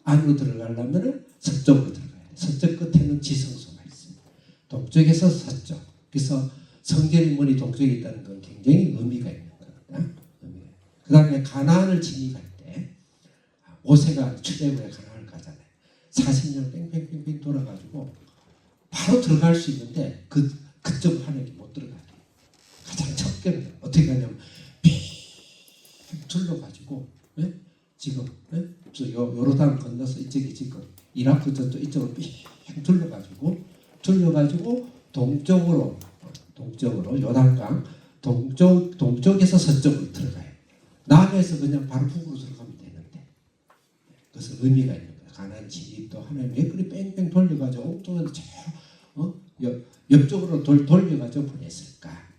안으로 들어가려면 서쪽으로 들어가야 돼요. 서쪽 끝에는 지성소가 있습니다. 동쪽에서 서쪽. 그래서 성전의 문이 동쪽에 있다는 건 굉장히 의미가 있는 겁니다. 그 다음에 가나안을 진입할 때 모세가 출애굽에 가나안을 가잖아요. 40년 뺑뺑뺑뺑 돌아가지고 바로 들어갈 수 있는데 그쪽 하나님이 못 들어가게 가장 척결을 어떻게 하냐면 빙 둘러가지고 지금 요르단 건너서 이쪽이 지금 이라크 저쪽 이쪽으로 빙 둘러가지고 동쪽으로 요단강 동쪽에서 서쪽으로 들어가요. 남에서 그냥 바로 북으로 들어가면 되는데 그것은 의미가 있는 거예요. 가나안 진입도 하나님 왜 그리 뺑뺑 돌려가지고 옥쪽에서 옆쪽으로 돌려가지고 보냈을까?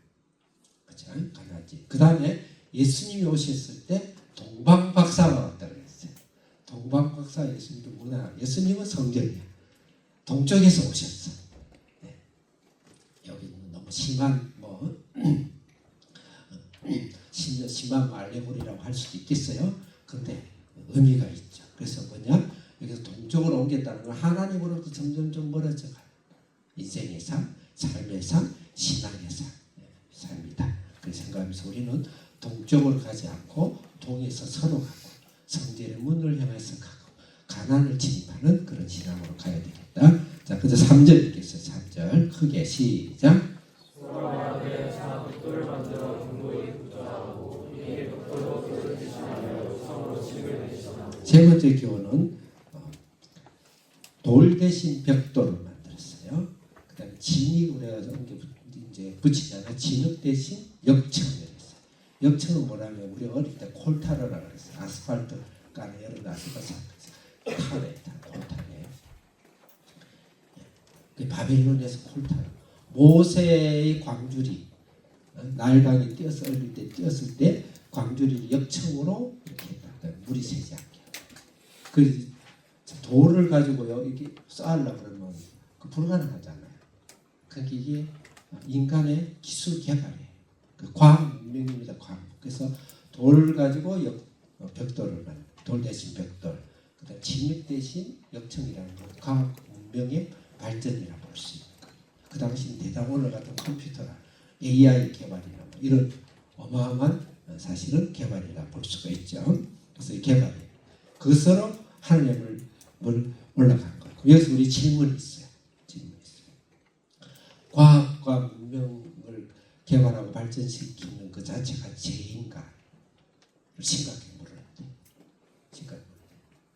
그렇죠? 가나안지. 그 다음에 예수님이 오셨을 때 동방박사가 왔다고 했어요. 역사, 예수님도 문화. 예수님은 성경이야. 동쪽에서 오셨어. 네. 여기는 너무 심한 심한 알레고리라고 할 수도 있겠어요. 근데 의미가 있죠. 그래서 뭐냐? 여기서 동쪽으로 옮겼다는 건 하나님으로부터 점점 좀 멀어져 가요. 인생의 삶, 삶의 삶, 신앙의 삶이다. 그렇게 생각하면서 우리는 동쪽으로 가지 않고 동에서 서로 가고 성전의 문을 향해서 가고 가난을 진입하는 그런 신앙으로 가야 되겠다. 자, 그래서 3절 읽겠어요. 3절 크게 시작. 세 번째 교훈은 돌 대신 벽돌을 만들었어요. 그다음에 진익으로 해서 이제 붙이잖아요. 진흙 대신 역청을 했어요. 역청은 뭐라면 우리 어릴 때 콜타르라고 했어요. 아스팔트 까는 여름 아스팔트 타래 콜타래. 그 바빌론에서 콜타르. 모세의 광주리 나일강이 뛰어서 어릴 때 뛰었을 때 광주리를 역청으로 이렇게 했다. 물이 새지 않게. 그 돌을 가지고요 이렇게 쌓으려고 그러면 그 불가능하잖아요. 그러니까 이게 인간의 기술 개발이에요. 그 과학 문명입니다. 과학. 그래서 돌을 가지고 벽돌을 만든 돌 대신 벽돌. 그다음 진흙 대신 역청이라는 건 과학 문명의 발전이라고 볼 수 있는 거예요. 그 당시 대단 오늘 같은 컴퓨터나 AI 개발이나 뭐 이런 어마어마한 사실은 개발이라 볼 수가 있죠. 그래서 이 개발이에요. 그것으로 하나님을 올라간 거예요. 여기서 우리 질문이 있어요. 과학과 문명을 개발하고 발전시키는 그 자체가 죄인가? 심각하게 물어야 돼. 심각하게.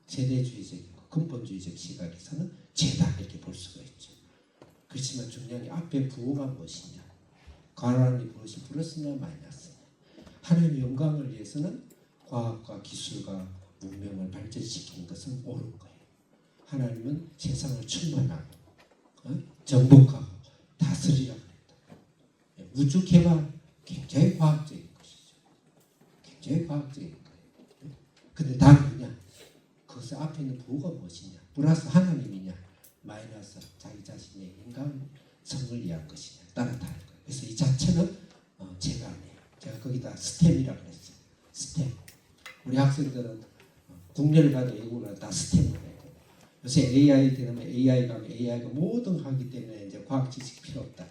세대주의적, 근본주의적 시각에서는 죄다 이렇게 볼 수가 있죠. 그렇지만 중요한 게 앞에 부호가 무엇이냐? 가라니 무엇이 플러스냐 마이너스냐? 하나님의 영광을 위해서는 과학과 기술과 문명을 발전시키는 것은 옳은 거예요. 하나님은 세상을 충만하고 정복하고 다스리라고 했다. 우주 개발 굉장히 과학적인 것이죠. 굉장히 과학적인 거예요. 근데 다음은요. 그것의 앞에 있는 부호가 무엇이냐? 플러스 하나님이냐? 마이너스 자기 자신의 인간성을 위한 것이냐? 따라 다른 거예요. 그래서 이 자체는 제가 아니에요. 제가 거기다 스템이라고 했어요. 스템. 우리 학생들은 국내를 가도 외국을 가도 다 스템을 해요. 요새 AI 되면 AI가 모든 하기 때문에 이제 과학 지식 필요 없다.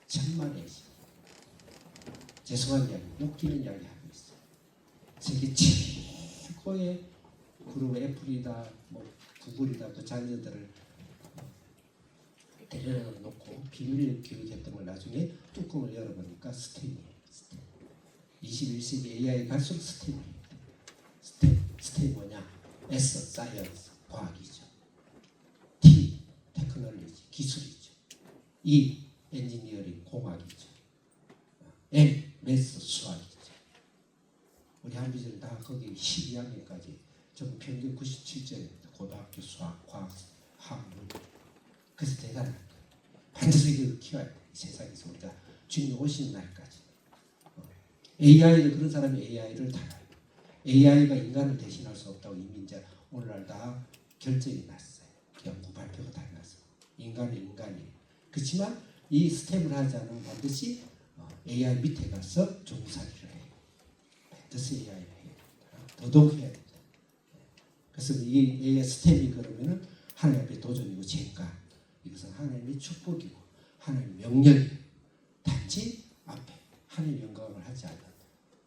천만에서 죄송한 이야기, 웃기는 이야기 하고 있어요. 세계 최고의 그룹 애플이다, 뭐 구글이다 그 자녀들을 데려다 놓고 비밀 교육했던 걸 나중에 뚜껑을 열어보니까 스템이에요. 스템. 21세기 AI 갈수록 스템이에요. 스템 뭐냐? S 사이언스 과학이죠. T 테크놀로지 기술이죠. E 엔지니어링 공학이죠. M 매스 수학이죠. 우리 한비들은 다 거기 12학년까지 전 평균 97점입니다. 고등학교 수학, 과학, 학문. 그래서 대단한 거예요. 반드시 이걸 키워야 돼요. 이 세상에서 우리가 주님 오시는 날까지. AI를 그런 사람이 AI를 달아요. AI가 인간을 대신할 수 없다고 이미 이제 오늘날 다 결정이 났어요. 연구 발표가 다 났어요. 인간은 인간이에요. 그렇지만 이 스텝을 하지 않으면 반드시 AI 밑에 가서 종살이를 해요. 반드시 AI를 해요. 더더욱 해야 됩니다. 그래서 이 AI 스텝이 그러면은 하나님 앞에 도전이고 죄가 이것은 하나님의 축복이고 하나님의 명령이에요. 단지 앞에 하나님의 영광을 하지 않는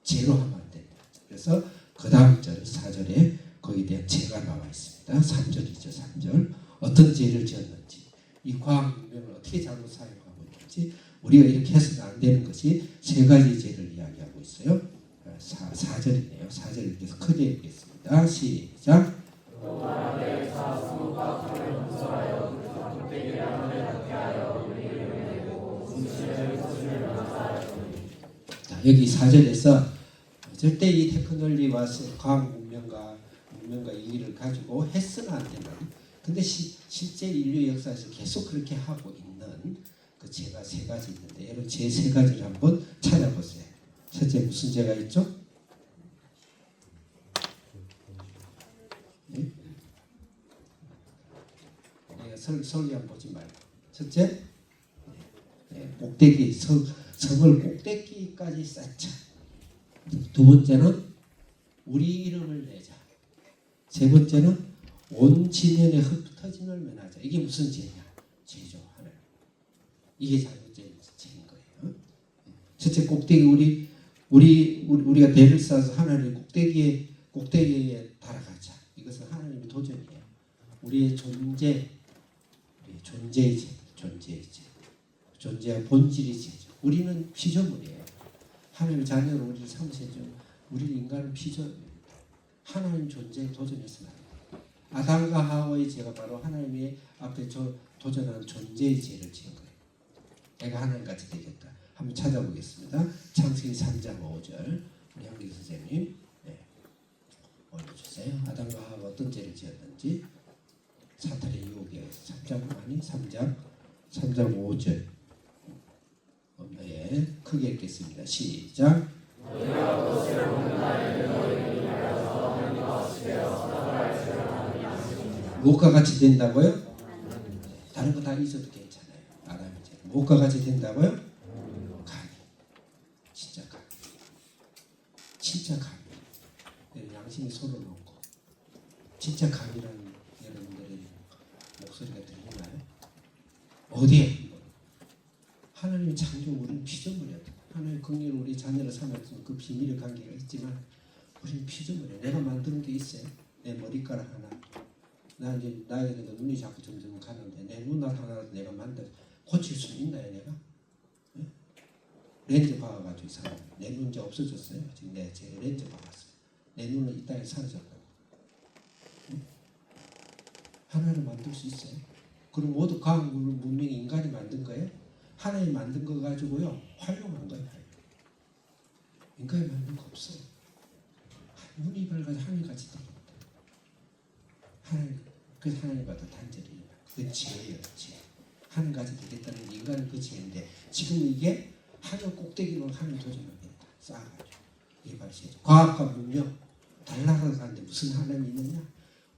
죄로 하면 안 된다. 그래서 그 다음 절 4절에 거기에 대한 죄가 나와 있습니다. 3절이죠. 3절 어떤 죄를 지었는지 이 과학 문명을 어떻게 잘못 사용하고 있는지 우리가 이렇게 해서는 안 되는 것이 세 가지 죄를 이야기하고 있어요. 4절이네요. 4절 읽어서 크게 읽겠습니다. 시작. 자, 여기 4절에서 절대 이 테크놀로지와 과학 문명과 이 일을 가지고 해서는 안 되는 근데 실제 인류 역사에서 계속 그렇게 하고 있는 그 죄가 세 가지 있는데 여러분 죄 세 가지를 한번 찾아보세요. 첫째 무슨 죄가 있죠? 네? 설계한 보지 말고. 첫째, 꼭대기 성을 꼭대기까지 쌓자. 두 번째는 우리 이름을 내자. 세 번째는 온 지면에 흩어짐을 면하자. 이게 무슨 죄냐? 죄죠. 하나님. 이게 잘못된 죄인 거예요. 첫째 꼭대기 우리가 배를 쌓아서 하나님의 꼭대기에 달아가자. 이것은 하나님의 도전이에요. 우리의 존재의 죄, 존재의 본질이 죄죠. 우리는 피조물이에요. 하나님의 자녀로 우리를 삼으셔죠. 우리 인간은 피조물입니다. 하나님 존재에 도전했으면 안 돼요. 아담과 하와의 죄가 바로 하나님의 앞에 도전하는 존재의 죄를 지은 거예요. 내가 하나님같이 되겠다. 한번 찾아보겠습니다. 창세기 3장 5절 우리 한길 선생님 올려주세요. 아담과 하와가 어떤 죄를 지었는지 사탄의 유혹에 의해서 3장 5절 크게 읽겠습니다. 시작. 무엇과 같이 된다고요? 다른 거 다 있어도 괜찮아요. 아담의 죄. 무엇과 같이 된다고요? 간. 진짜 간. 양심이 손을 놓고 진짜 간이라는 여러분들의 목소리가 들리나요? 어디에? 하나님의 창조 우리는 피조물이었다. 하나님의 긍휼을 우리 자녀를 삼았지만 그 비밀의 관계가 있지만 우리는 피조물이에요. 내가 만드는 게 있어요. 내 머리카락 하나. 나 이제 나이가 들어서 눈이 자꾸 점점 가는데 내 눈 하나 내가 만들어 고칠 수 있나요, 내가? 네? 렌즈 박아가지고 사람 내 눈 이제 없어졌어요. 지금 제 렌즈 박았어요. 내 눈은 이 땅에 사라졌다고. 네? 하나를 만들 수 있어요. 그럼 모두 과학 문명이 인간이 만든 거예요? 하나님이 만든 거 가지고요 활용한 거예요. 인간이 만든 거 없어요. 눈이 밝아서 하늘같이 되겠다. 그래서 하나님과 더 단절이 일어나. 그게 죄예요. 죄. 하늘같이 되겠다는 인간은 그 죄인데 지금 이게 하늘 꼭대기로 하늘 도전하겠다. 쌓아가지고 이게 바로 죄죠. 과학과 문명 달라가는데 무슨 하나님이 있느냐?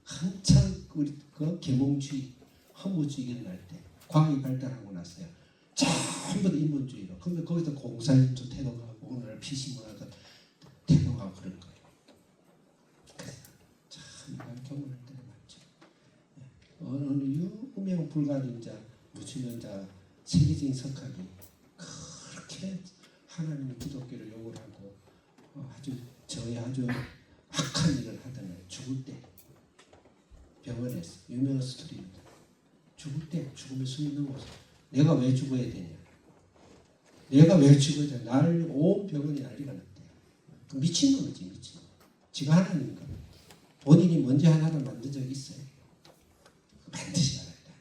한창 우리 그 계몽주의, 허무주의 일어날 때 과학이 발달하고 났어요. 전부 다 인본주의로. 그러면 거기서 공산주의 태동하고 오늘 피시문화가 태동하고 그런 거예요. 참 이건 경험할 때가 많죠. 어느 유명 불가능자, 무신론자, 세계적인 석학이 그렇게 하나님의 기독교를 욕을 하고 아주 악한 일을 하다가 죽을 때 병원에서 유명한 스토리입니다. 죽을 때 죽음의 숨이 넘어서 내가 왜 죽어야 되냐? 내가 왜 죽어야 되냐? 나를 온 병원이 난리가 났대요. 미친놈이지 미친놈. 지가 하나님인가? 본인이 먼저 하나를 만든 적이 있어요. 반드시 알아야 돼.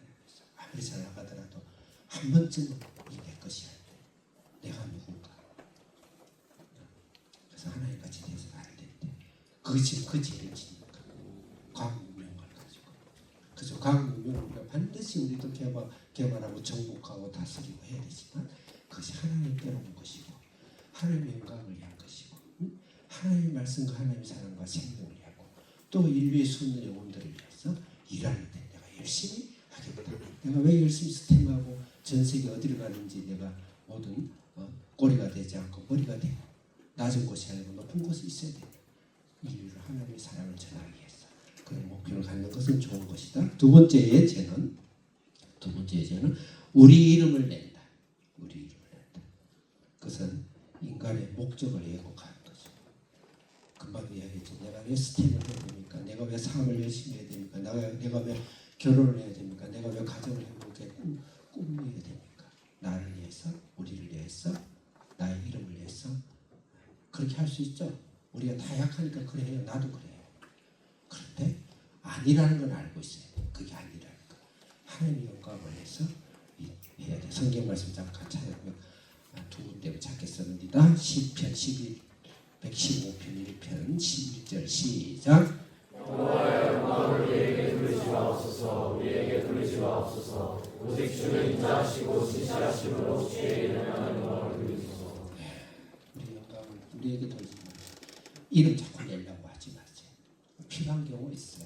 아무리 잘 나가더라도 한 번쯤은 이게 내 것이야. 내가 누군가. 그래서 하나님 같이 돼서 안 된대. 그게 지금 그 죄를 지니까. 과학 문명을 가지고. 그래서 과학 문명을 우리가 반드시 우리도 개발하고 정복하고 다스리고 해야 되지만 그것이 하나님 빼놓은 것이고 하나님의 영광을 위한 것이고 하나님의 말씀과 하나님의 사랑과 생명을 위하고 또 인류의 수많은 영혼들을 위해서 일하는데 내가 열심히 하겠다. 내가 왜 열심히 스템하고 전 세계 어디를 가는지 내가 모든 꼬리가 되지 않고 머리가 되고 낮은 곳이 아니고 높은 곳에 있어야 된다. 인류를 하나님의 사랑을 전하기 위해서 그런 목표를 갖는 것은 좋은 것이다. 두 번째의 죄는 우리 이름을 낸다. 우리 이름을 낸다. 그것은 인간의 목적을 왜곡하는 거죠. 금방 이야기했죠. 내가 왜 스팀을 해야 됩니까? 내가 왜 사업을 열심히 해야 됩니까? 내가 왜 결혼을 해야 됩니까? 내가 왜 가정을 행복하게 꾸며야 됩니까? 나를 위해서, 우리를 위해서, 나의 이름을 위해서 그렇게 할 수 있죠. 우리가 다 약하니까 그래요. 나도 그래요. 그런데 아니라는 건 알고 있어야 돼. 그게 아니라는 거. 하나님의 영광을 위해서 해야 돼. 성경 말씀 잠깐 찾아보면 두 군데 찾겠습니다. 시편 115편 1편 11절 시작. 여호와의 영광을 우리에게 돌리시옵소서. 우리에게 돌리시옵소서. 오직 주는 인자하시고 진실하심으로 주의 이름을 영광을 돌리소서. 우리 영광을 우리에게 돌리지 마세요. 이름 자꾸 내려고 하지 마세요. 필요한 경우 있어요.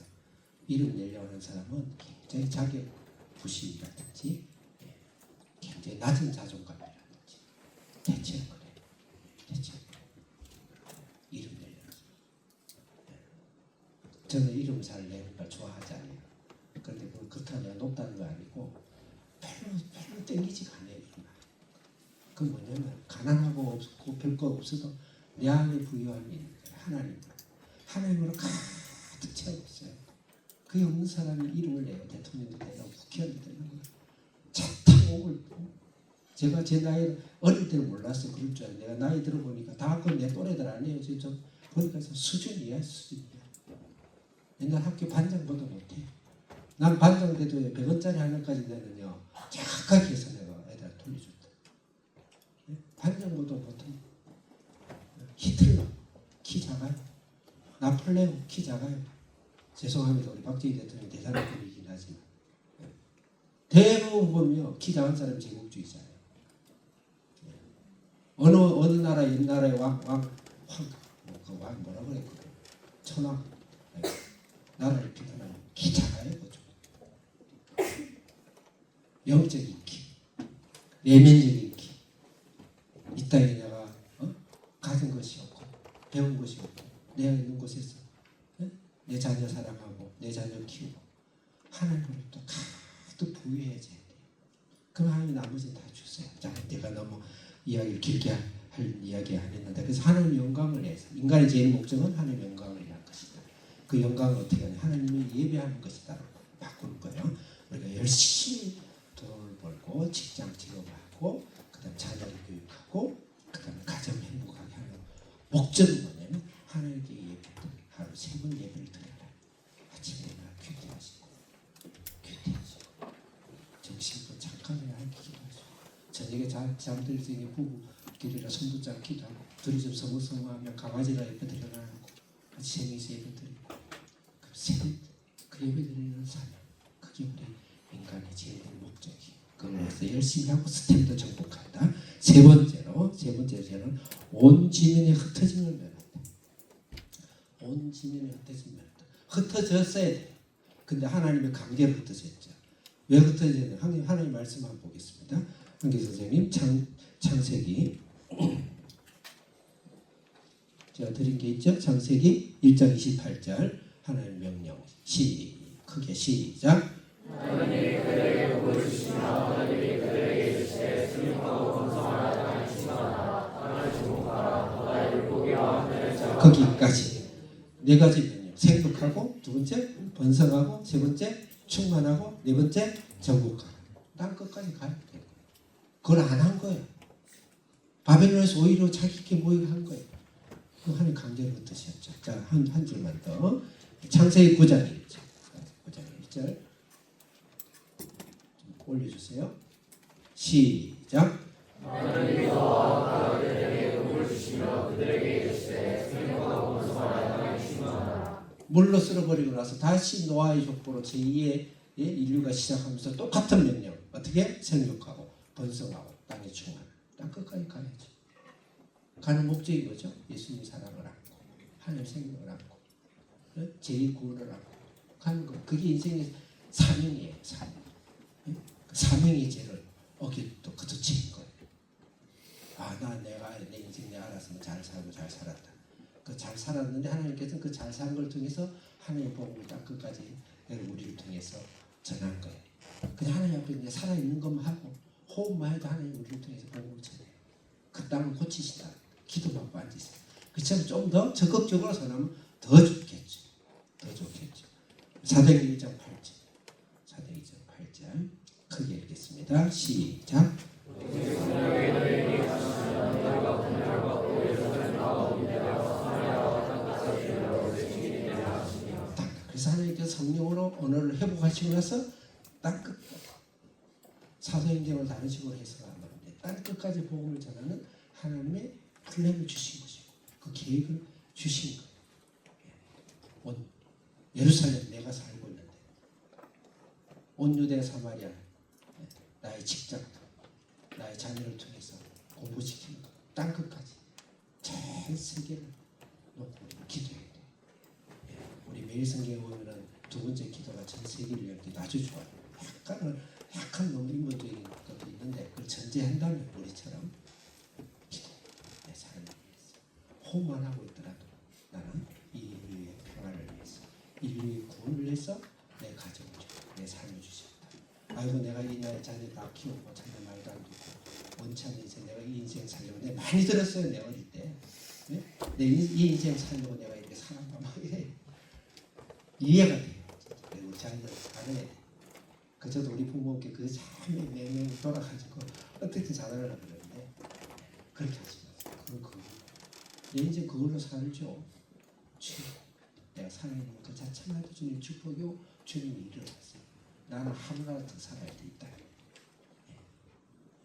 이름 내려고 하는 사람은 굉장히 자격 부심이라든지 굉장히 낮은 자존감이라든지 대체 그래. 대체 이름 내려서 저는 이름 잘 내는 걸 좋아하지 않아요. 그런데 그렇다고 내가 높다는 거 아니고 별로 땡기지가 않아요. 그 뭐냐면 가난하고 없고 별거 없어도 내 안에 부유함이 있는 거예요. 하나님으로 가득 채우고 있어요. 그게 없는 사람이 이름을 내고 대통령도 되고 국회의원도 되는 거예요. 차 타고 올 제가 제 나이 어릴 때는 몰랐어. 그럴 줄 알았는데 내가 나이 들어보니까 다 그건 내 또래들 아니에요. 좀 보니까 수준이야. 옛날 학교 반장보다 못해. 난 반장 돼도 100원짜리 하나까지 되면요 착하게 해서 내가 애들 돌려줬다. 반장보다 못해. 히틀러 키 작아요. 나폴레옹 키 작아요. 죄송합니다. 우리 박정희 대통령 대사님이긴 하지만 대부분 보면 키 작은 사람이 제국주의자예요. 어느 나라 옛날에 왕 뭐라 그래 천황 나라를 비판하면 키 작아요. 그죠? 영적인 키, 내면적인 키. 이 땅에 내가 가진 것이 없고 배운 것이 없고 내가 있는 곳에서 내 자녀 사랑하고 내 자녀 키우고 하나님을 또 가득 부유해져야 돼요. 그럼 하나님이 나머지는 다 주세요. 자, 내가 너무 이야기를 길게 할 이야기 안 했는데 그래서 하나님 영광을 위해서 인간의 제일 목적은 하나님 영광을 위한 것이다. 그 영광을 어떻게 하냐? 하나님을 예배하는 것이다. 바꾸는 거예요. 우리가 열심히 돈을 벌고 직장 직업하고 그다음 자녀를 교육하고 그다음 가정 행복하게 하는 목적은 뭐냐면 하나님께 예배들 하루 3번 예배를 드려라. 아침에 일어나 큐티하시고 점심도 잠깐이나 기도하시고 저녁에 잠들 때 부부끼리라 손붙잡고 기도하고 둘이 좀 서먹서먹하면 강아지라 예배 드려놔고 같이 생일서 예배 드리고 그 예배 드리는 사람 그게 우리 인간의 제일 목적이에요. 그래서 열심히 하고 스텝도 정복한다. 세 번째는 온 지면에 흩어짐을 면한다. 온 지면에 흩어짐을 면한다. 흩어졌어야 돼요. 근데 하나님의 강제로 흩어졌죠. 왜 흩어졌냐? 하나님 말씀 한번 보겠습니다. 한기 선생님 창세기 제가 드린 게 있죠. 창세기 1장 28절 하나님 명령 크게 시작. 하나님이 그들에게 복을 주시며 하나님이 그들에게 이르시되 승리하고 번성하라 땅을 충만하라 땅을 주목하라 바다의 물고기와 하늘의 자와 거기까지 네 가지 명령. 생육하고 두 번째 번성하고 세 번째 충만하고 네 번째 정복하라. 땅 끝까지 가야 돼요. 그걸 안 한 거예요. 바벨론에서 오히려 자기께 모이게 한 거예요. 그 하나님 강제로 흩으셨죠. 자, 한 줄만 더. 창세기 9장 1절. 9장 1절. 올려주세요. 시작. 하나님이 너와 그들에게 복을 주시며 그들에게 이르시되 승리하고 번성하라 땅을 충만하라. 물로 쓸어버리고 나서 다시 노아의 족보로 제2의 인류가 시작하면서 똑같은 명령. 어떻게? 생육하고 번성하고 땅에 충만하라. 땅 끝까지 가야죠. 가는 목적이 뭐죠? 예수님 사랑을 안고 하나님 생명을 안고 제2구원을 안고 가는 거. 그게 인생의 사명이에요. 사명의 죄를 어기도 그쳐친 거예요. 내가 내 인생 내가 알았으면 잘 살고 잘 살았다. 그 잘 살았는데 하나님께서는 그 잘 사는 걸 통해서 하나님의 복음을 땅 끝까지 우리를 통해서 전한 거예요. 그냥 하나님 앞에 이제 살아있는 것만 하고 호흡만 해도 하나님 우리를 통해서 복음을 전해요. 그 땅을 고치시다. 기도받고 앉으세요. 그처럼 좀 더 적극적으로 전하면 더 좋겠죠. 사도행전 1장 8절 크게 읽겠습니다. 시작. 그래서 하나님께서 성령으로 언어를 회복하시고 나서 땅 끝까지 사도행전을 다른 식으로 해석하면 땅 끝까지 복음을 전하는 하나님의 플랜을 주신 것이고 그 계획을 주신 거예요. 온 예루살렘 내가 살고 있는데 온 유대 사마리아 나의 직장 나의 자녀를 통해서 공부시키는 것 땅 끝까지 전 세계를 놓고 기도해야 돼. 우리 매일 성경에 보면은 두 번째 기도가 전 세계를 위한 기도 아주 좋아요. 약간은 약간 너무 인본적인 것도 있는데 그걸 전제한다면 우리처럼 기도, 내 삶을 위해서 호흡만 하고 있더라도 나는 이 인류의 평화를 위해서, 인류의 구원을 위해서 내 가정을 주고 내 삶을 주셨다. 아이고 내가 이 나이 자녀 다 키우고 자녀 말도 안 듣고 원치 않는 인생, 내가 이 인생 살려고 내가 많이 들었어요. 내 어릴 때. 네? 이 인생 살려고 내가 이렇게 살았다 막 이래. 이해가 돼요. 그리고 자녀를 잘해야 돼. 그저도 우리 부모님께 그 참에 매명 돌아가지고 어떻게 잘하려고 그러는데 그렇게 하지 마세요. 그건 내 인생 그걸로 살죠. 내가 살아있는 그 자체만 주님 축복이요. 주님이 일어났어요. 나는 하루라도 더 살아야 돼 있다.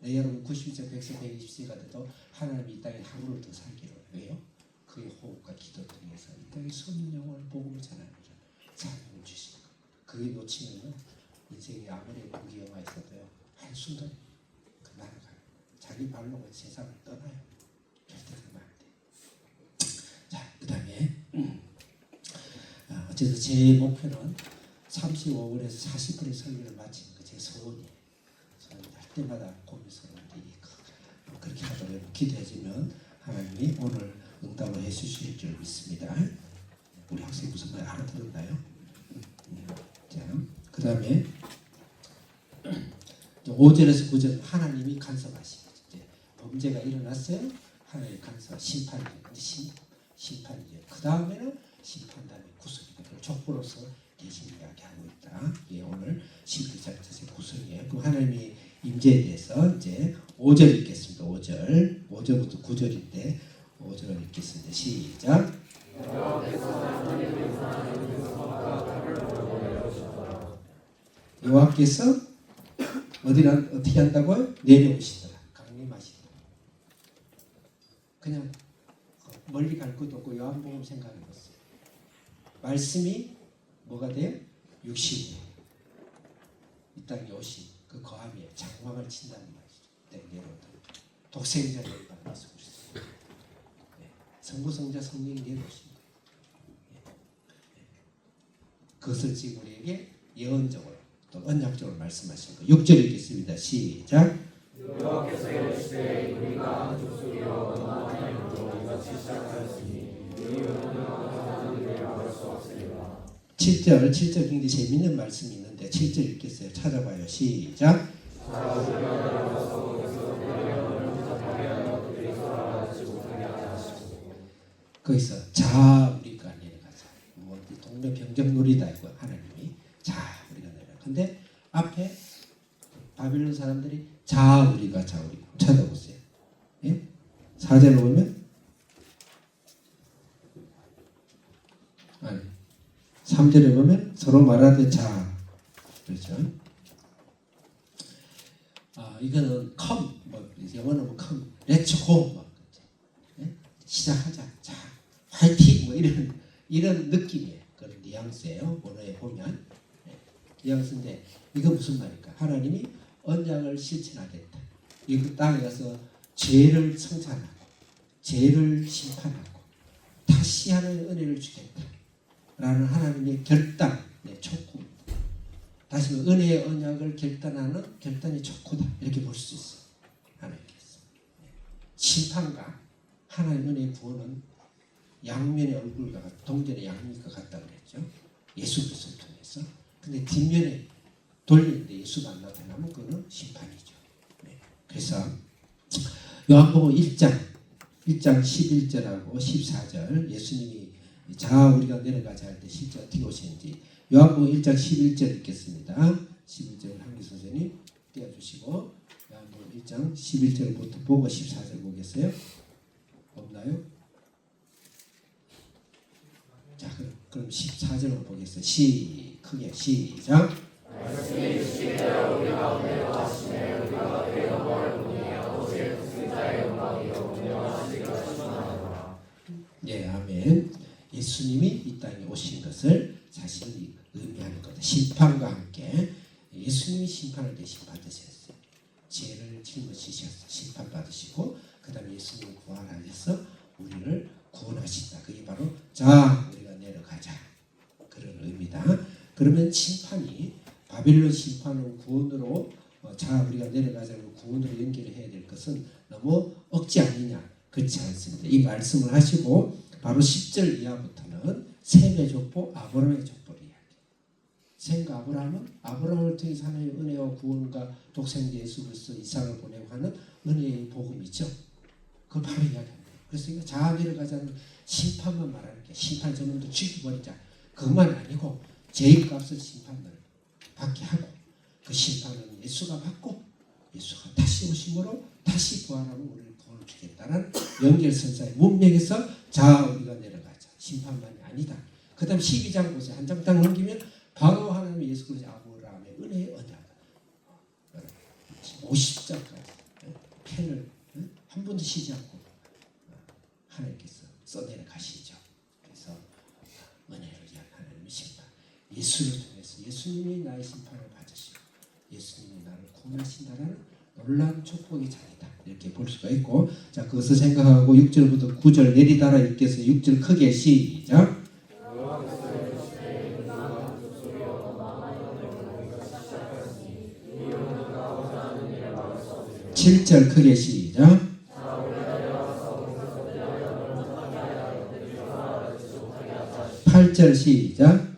네, 여러분 90세, 100세, 120세가 돼도 하나님이 이 땅에 하루를 더 살기로 해요. 그의 호흡과 기도 통해서 이 땅에 선 영혼을 복음을 전하는 삶을 주시는 것. 그게 놓치면요 인생이 아무리 부귀영화 있어도요 한순간 그 날아가요. 자기 발로 세상을 떠나요. 절대 그러면 안 돼요. 자, 그 다음에 어쨌든 제 목표는 35분에서 40분의 설교를 마치는 거 제 소원이에요. 저는 할 때마다 고민스러운데 그렇게 하도록 기도해주면 하나님이 오늘 응답을 해주실 줄 믿습니다. 우리 학생이 무슨 말 알아들었나요? 자, 그 다음에 5절에서 9절 하나님이 간섭하시고 이제 범죄가 일어났어요. 하나님이 간섭, 심판이죠. 심판이죠. 그 다음에는 심판 다음에 구속이다. 그걸 족보로서 대신 이야기하고 있다. 예, 오늘 11장 자세히 구속이에요. 그럼 하나님이 임재에 대해서 이제 5절 읽겠습니다. 5절부터 9절인데 5절을 읽겠습니다. 시작. 여호와께서 어떻게 한다고요? 내려오시더라. 강림하시더라. 그냥 멀리 갈 것도 없고 요한복음 생각해봤어요. 말씀이 뭐가 돼요? 육신이에요. 이 땅에 오신 그 거함이에요. 장막을 친다는 말이죠. 네, 내려오다. 독생자 예수 그리스도. 성부, 성자, 성령이 내려오십니다. 그것을 지금 우리에게 예언적으로 또 언약적으로 말씀하신 거. 6절 읽겠습니다. 시작. 여호와께서 이르시되 우리가 족속이여 하나님으로 이같이 시작하였으니 우리는 하나님을 수 없으리라. 7절 굉장히 재밌는 말씀이 있는데 7절 읽겠어요. 찾아봐요. 시작. 거기서 자 우리가 내려가자. 뭐 동료병정놀이다 이거 하나님이 자 우리가 내려가. 근데 앞에 바빌론 사람들이 자 우리가 찾아보세요. 예? 4절을 보면 아니 3절에 보면 서로 말하되 자 그렇죠. 이거는 come 뭐 영어는 뭐 come let's go 뭐 예? 시작하자 자 화이팅 뭐 이런 느낌이에요. 그런 뉘앙스예요. 언어에 보면 뉘앙스인데 이거 무슨 말일까? 하나님이 언약을 실천하겠다. 이 땅에 가서 죄를 성찬하고 죄를 심판하고 다시 하나님의 은혜를 주겠다. 라는 하나님의 결단, 촉구. 다시 은혜의 언약을 결단하는 결단의 촉구다. 이렇게 볼 수 있어요. 하나님께서. 심판과 하나님의 은혜의 구원은 양면의 얼굴과 동전의 양면과 같다고 그랬죠. 예수 그리스도를 통해서. 근데 뒷면에 돌리는데 예수가 안 나타나면 그거는 심판이죠. 그래서 요한복음 1장 11절하고 14절 예수님이 자 우리가 내려가자 할 때 실제 어떻게 오시는지 요한복음 1장 11절 읽겠습니다. 11절 한기 선생님 띄워주시고 요한복음 1장 11절부터 보고 14절 보겠어요? 없나요? 자 그럼 14절을 보겠어요. 크게 시작. 말씀이 주시되 우리 가운데 거하시네 우리가 그의 영광을 보니 아버지의 독생자의 영광이요 운명하시기가 충만하노라. 예, 아멘. 예수님이 이 땅에 오신 것을 사실은 의미하는 거다. 심판과 함께 예수님이 심판을 대신 받으셨어요. 죄를 짊어지셔서 심판받으시고 그 다음에 예수님을 구원하셔서 우리를 구원하신다. 그게 바로 자 우리가 내려가자 그런 의미다. 그러면 심판이 바빌론 심판은 구원으로 자 우리가 내려가자고 구원으로 연결을 해야 될 것은 너무 억지 아니냐. 그렇지 않습니다. 이 말씀을 하시고 바로 10절 이하부터는 셈의 족보, 아브라함의 족보를 이야기해요. 셈과 아브라함을 통해서 하나님의 은혜와 구원과 독생자 예수 그리스도 이삭을 보내고 하는 은혜의 복음이죠. 그걸 바로 이야기합니다. 그래서 이거 자 내려가자는 심판만 말하는 게 심판 저놈들 죽여버리자. 그것만 아니고 죄값을 심판을 받게 하고 그 심판은 예수가 받고 예수가 다시 오심으로 다시 부활하고 우리를 구원을 주겠다는 연결선상의 문맥에서 자 우리가 내려가자. 심판만이 아니다. 그 다음 12장 보세요. 한 장 딱 넘기면 바로 하나님의 예수 그리스도 아브라함의 은혜의 언약 50장까지 펜을 한 번도 쉬지 않고 하나님께서 써내려 가시죠. 그래서 은혜를 위한 하나님의 심판 예수를 통해서 예수님이 나의 심판을 받으시고 예수님이 나를 구원하신다라는 놀라운 축복의 장이다. 이렇게 볼 수가 있고 자 그것을 생각하고 6절부터 9절 내리다라 읽겠어 6절 크게 시작 7절 크게 시작 8절 시작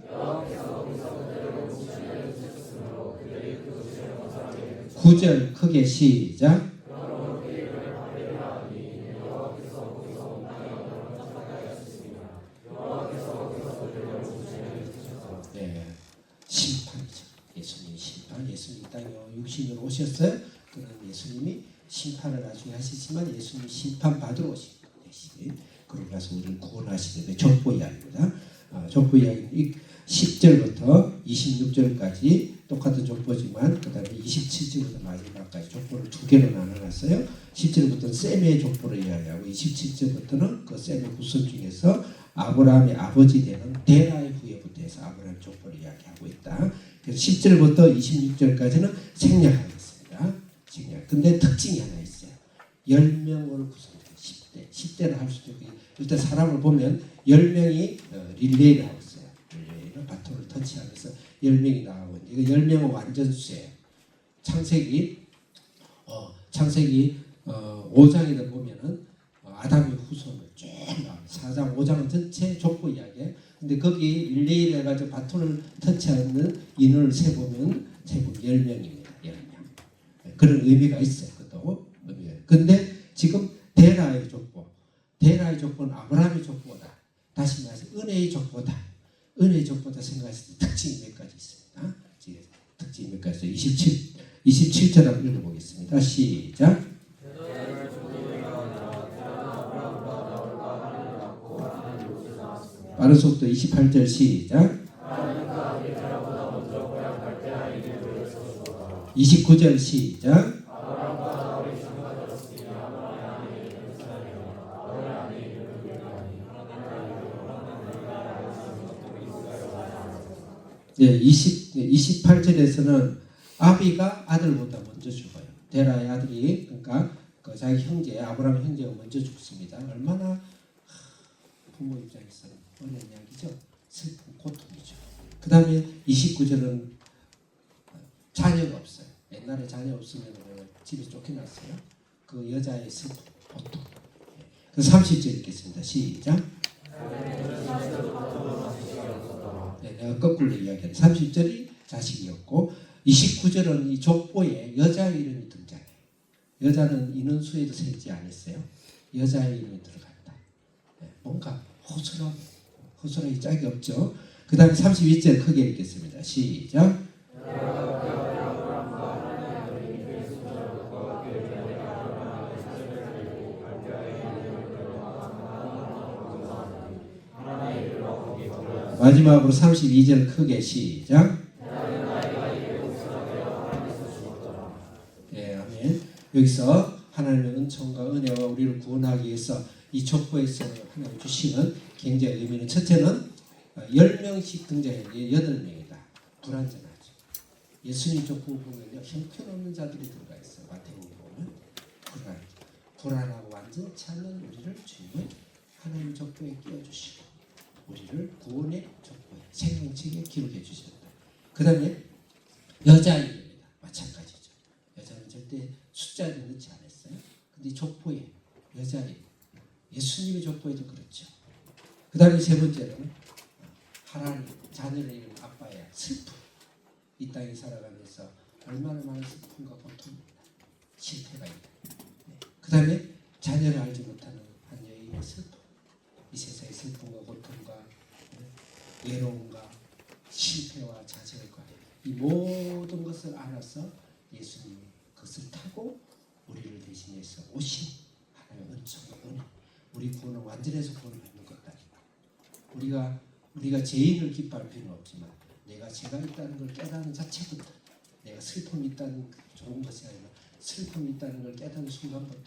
9절 크게 시작 네, 심판이죠. 예수님이 심판 예수님이 땅에 육신으로 오셨어요. 그는 예수님이 심판을 나중에 하시지만 예수님이 심판받으러 오신 대신 그러고 나서 우리를 구원하시는 족보 이야기입니다. 족보 이야기 10절부터 26절까지 똑같은 족보지만 그 다음에 27절부터 마지막까지 족보를 두 개로 나눠놨어요. 10절부터는 셈의 족보를 이야기하고 27절부터는 그 셈의 후손 중에서 아브라함의 아버지 되는 데라의 후예부터 해서 아브라함 족보를 이야기하고 있다. 그래서 10절부터 26절까지는 생략하겠습니다. 생략. 근데 특징이 하나 있어요. 10명으로 구성돼요. 10대를 할 수도 있고 일단 사람을 보면 10명이 릴레이를 하고 있어요. 릴레이는 바톤을 터치하면서 10명이 나가고 이거 10명은 완전수예요. 창세기 5장에 보면은 아담의 후손을 쭉 나와요. 4장 5장은 전체 족보 이야기예요. 근데 거기 릴레이를 해가지고 바톤을 터치하는 인원을 세보면 10명입니다. 10명. 그런 의미가 있어요. 그것도 의미가. 근데 지금 데라의 족보는 아브라함의 족보다. 다시 말해서 은혜의 족보다. 은혜의 족보다 생각했을 때 특징이 몇 가지 있습니다. 특징이 몇 가지 있어요. 27절 한번 읽어보겠습니다. 시작. 빠른 속도 28절 시작. 29절 시작. 네, 28절에서는 아비가 아들보다 먼저 죽어요. 데라의 아들이 그러니까 그 자기 형제 아브라함 형제가 먼저 죽습니다. 얼마나 부모 입장에서는 어려운 이야기죠. 슬픈 고통이죠. 그 다음에 29절은 자녀가 없어요. 옛날에 자녀 없으면 집에 쫓겨났어요. 그 여자의 슬픈 고통. 그 30절 읽겠습니다. 시작. 네, 내가 거꾸로 이야기하는 30절이 자식이었고 29절은 이 족보에 여자의 이름이 등장해요. 여자는 인원수에도 세지 않았어요. 여자의 이름이 들어간다. 네, 뭔가 허술하기 짝이 없죠. 그 다음에 32절 크게 읽겠습니다. 시작. 마지막으로 32절 크게 시작. 네, 아멘. 여기서 하나님의 은총과 은혜와 우리를 구원하기 위해서 이 족보에서 하나님 주시는 굉장히 의미는 첫째는 10명씩 등장해요. 8명이다. 불완전하죠. 예수님 족보 보면요. 형편없는 자들이 들어가 있어요. 마태복음 보면 불안하고 완전치 않은 우리를 주님은 하나님 족보에 끼워주시고 우리를 구원의 족보에 생명책에 기록해 주셨다. 그 다음에 여자 이름이다. 마찬가지죠. 근데 숫자를 넣지 않았어요. 근데 족보에 여자리 예수님의 족보에도 그렇죠. 그 다음에 세 번째로는 하나님 자녀를 잃은 아빠의 슬픔. 이 땅에 살아가면서 얼마나 많은 슬픔과 고통입니다. 실패가 있다. 네. 그 다음에 자녀를 알지 못하는 한 여인의 슬픔. 이 세상의 슬픔과 고통과 외로움과 실패와 좌절과 이 모든 것을 알아서 예수님이 그것을 타고 우리를 대신해서 오신 하나님의 은총과 은혜. 우리 구원은 완전해서 구원을 받는 것다. 우리가 죄인을 기뻐할 필요는 없지만 내가 죄가 있다는 걸 깨닫는 자체부터 내가 슬픔이 있다는 좋은 것이 아니라 슬픔이 있다는 걸 깨닫는 순간부터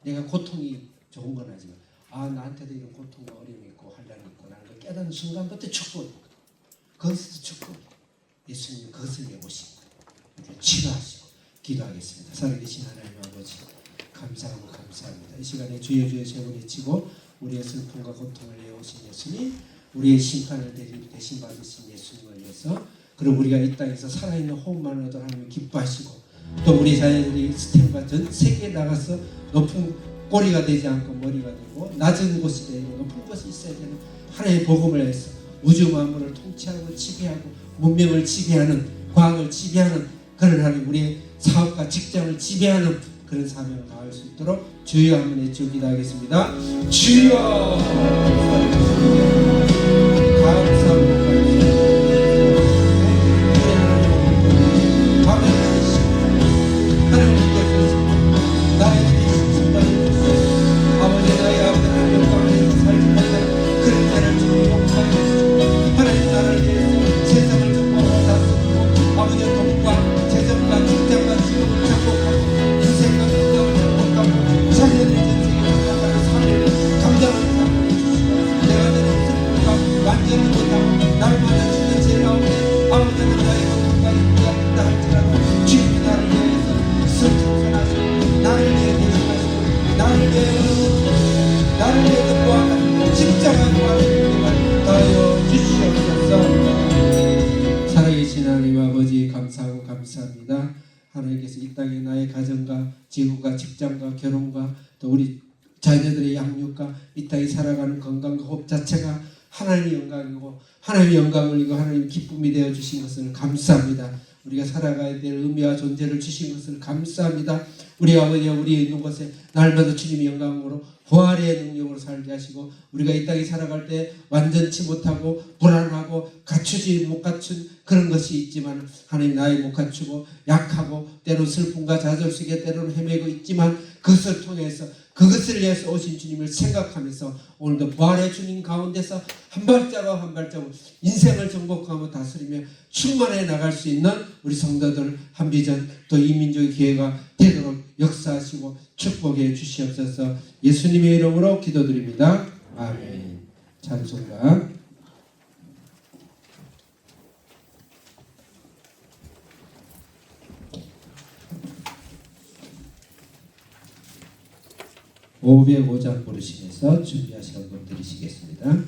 내가 고통이 좋은 건 아니지만 나한테도 이런 고통과 어려움이 있고 환란이 있고 라는 걸 깨닫는 순간부터 축복이거든. 거기서도 축복이 예수님이 그것을 내보신 거예요. 우리를 치료하시고 기도하겠습니다. 살아계신 하나님 아버지 감사하고 감사합니다. 이 시간에 주여 주여 세 번 외치고 우리의 슬픔과 고통을 내오신 예수님, 우리의 심판을 대신 받으신 예수님을 위해서, 그리고 우리가 이 땅에서 살아있는 호흡만으로도 하나님 기뻐하시고, 또 우리 자녀들이 스템과 전 세계에 나가서 높은 꼬리가 되지 않고 머리가 되고 낮은 곳이 되고 높은 곳이 있어야 되는 하나님의 복음을 해서 우주 만물을 통치하고 지배하고 문명을 지배하는, 과학을 지배하는 그런 하나님, 우리의 사업과 직장을 지배하는 그런 사명을 다할 수 있도록 주여 한번 외치고 기도하겠습니다. 주여 감사합니다. 감사합니다. 하나님께서 이 땅에 나의 가정과 지구가 직장과 결혼과 또 우리 자녀들의 양육과 이 땅에 살아가는 건강과 호흡 자체가 하나님의 영광이고 하나님의 영광을 이고 하나님의 기쁨이 되어 주신 것을 감사합니다. 우리가 살아가야 될 의미와 존재를 주신 것을 감사합니다. 우리 아버지와 우리 있는 곳에 날마다 주님의 영광으로 부활의 능력으로 살게 하시고, 우리가 이 땅에 살아갈 때 완전치 못하고 불안하고 갖추지 못 갖춘 그런 것이 있지만 하나님 나의 못 갖추고 약하고 때로는 슬픔과 좌절 속에 때로는 헤매고 있지만 그것을 통해서 그것을 위해서 오신 주님을 생각하면서 오늘도 부활의 주님 가운데서 한 발자국 한 발자국 인생을 정복하며 다스리며 충만해 나갈 수 있는 우리 성도들 한비전 또 이민족의 기회가 되도록 역사하시고 축복해 주시옵소서. 예수님의 이름으로 기도드립니다. 아멘. 찬송가 505장 부르시면서 준비하시는 분 드리시겠습니다. 온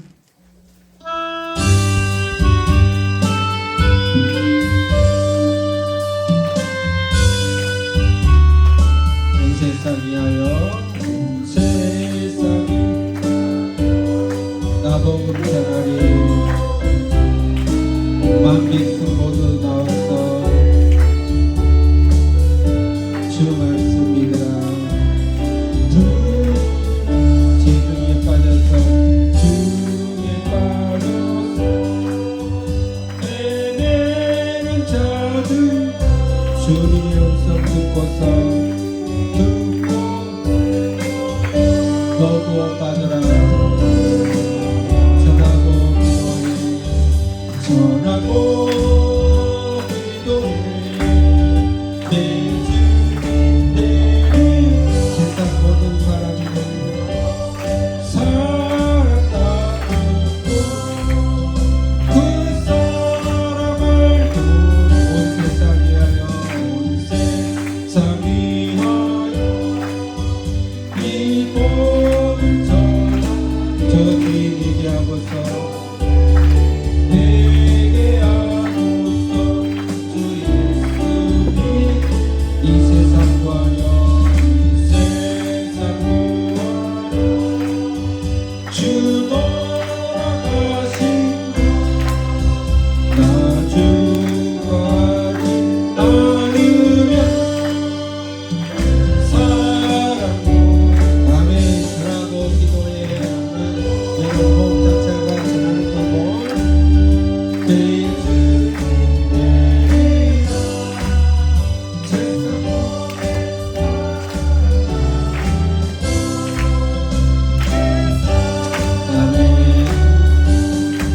세상 위하여 세상이 나복음 전하리 만민수 모두 나와서 주 말씀 믿으라. 지중에 빠져서 헤매는 자들 주님의 음성 듣고서 너도 빠져라. 전하고 기도해 세상 모든 사람들 살았다 그 사람을 온 세상 위하여 온 세상 위하여 이 복을 전하 저기 얘기하고서 회개하라 세상 구하여 세상 구하여 주 돌아가신 나 주가 나누며 사랑도 밤에 전하고 기도해야 하는 여러분 호흡 자체가 전하는 거고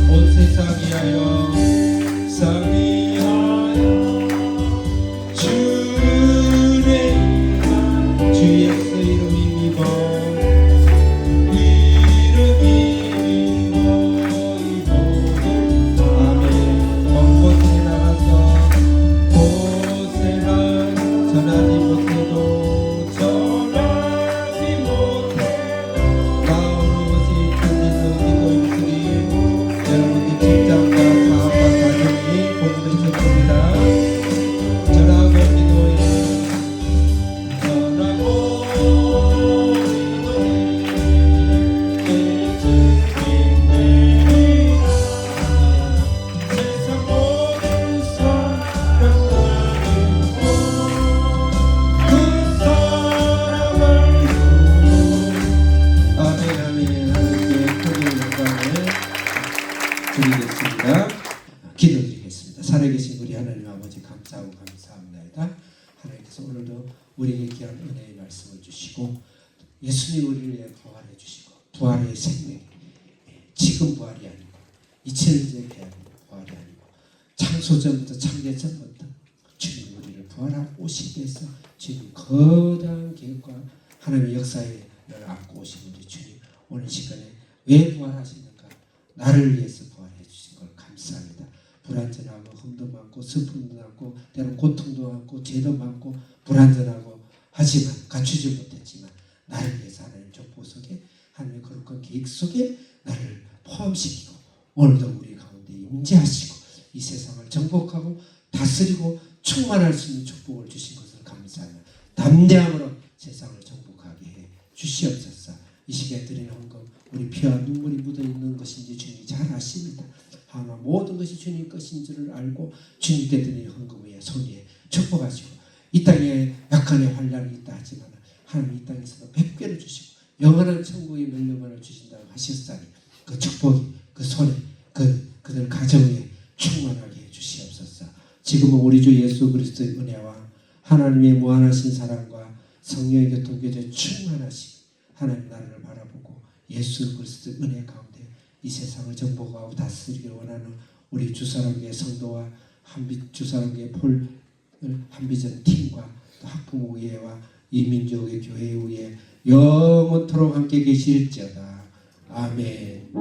온 세상 위하여 주 예수 이름 힘입어 아멘. 먼 곳에 나가서 고생한 전하지 못해도 마음으로 것이 편지서 기도 입술이 여러분들 직장과 사업과 가정이 공부되실 겁니다. 전하고 기도해 드리겠습니다. 기도드리겠습니다. 살아계신 우리 하나님 아버지 감사하고 감사합니다. 하나님께서 오늘도 우리에게 귀한 은혜의 말씀을 주시고 예수님 우리를 위해 부활해 주시고 부활의 생명 지금 부활이 아니고 2000년의 부활이 아니고 창소전부터 창대전부터 주님 우리를 부활하시기 위해서 주님 거대한 계획과 하나님의 역사에 안고 오신 우리 주님 오늘 시간에 왜 부활하시는가 나를 위해서 부활해 주신 걸 감사합니다. 불완전하고 흠도 많고 슬픔도 많고 때로 고통도 많고 죄도 많고 불완전하고 하지만 갖추지 못했지만 나를 위해서 하나님 족보 속에 하나님의 거룩한 계획 속에 나를 포함시키고 오늘도 우리 가운데 임재하시고 이 세상을 정복하고 다스리고 충만할 수 있는 축복을 주신 것을 감사하며 담대함으로 세상을 정복하게 해 주시옵소서. 이 시기에 드리는 헌금 우리 피와 눈물이 묻어있는 것인지 주님이 잘 아십니다. 하나 모든 것이 주님 것인 줄을 알고 주님께 드리는 헌금 위에 손위에 축복하시고 이 땅에 약간의 환란이 있다 하지만 하나님 이 땅에서도 100배를 주시고 영원한 천국의 멸류관을 주신다고 하셨사니 그 축복이 그 손에 그들 가정에 충만하게 해 주시옵소서. 지금은 우리 주 예수 그리스도의 은혜와 하나님의 무한하신 사랑과 성령의 교통교제 충만하신 하나님 나라를 바라보고 예수 그리스도의 은혜 가운데 이 세상을 정복하고 다스리기를 원하는 우리 주사랑교회 성도와 주사랑교회 한비전 팀과 또 학부모회와 이민족의 교회 위에 영원토록 함께 계실지어다. 아멘.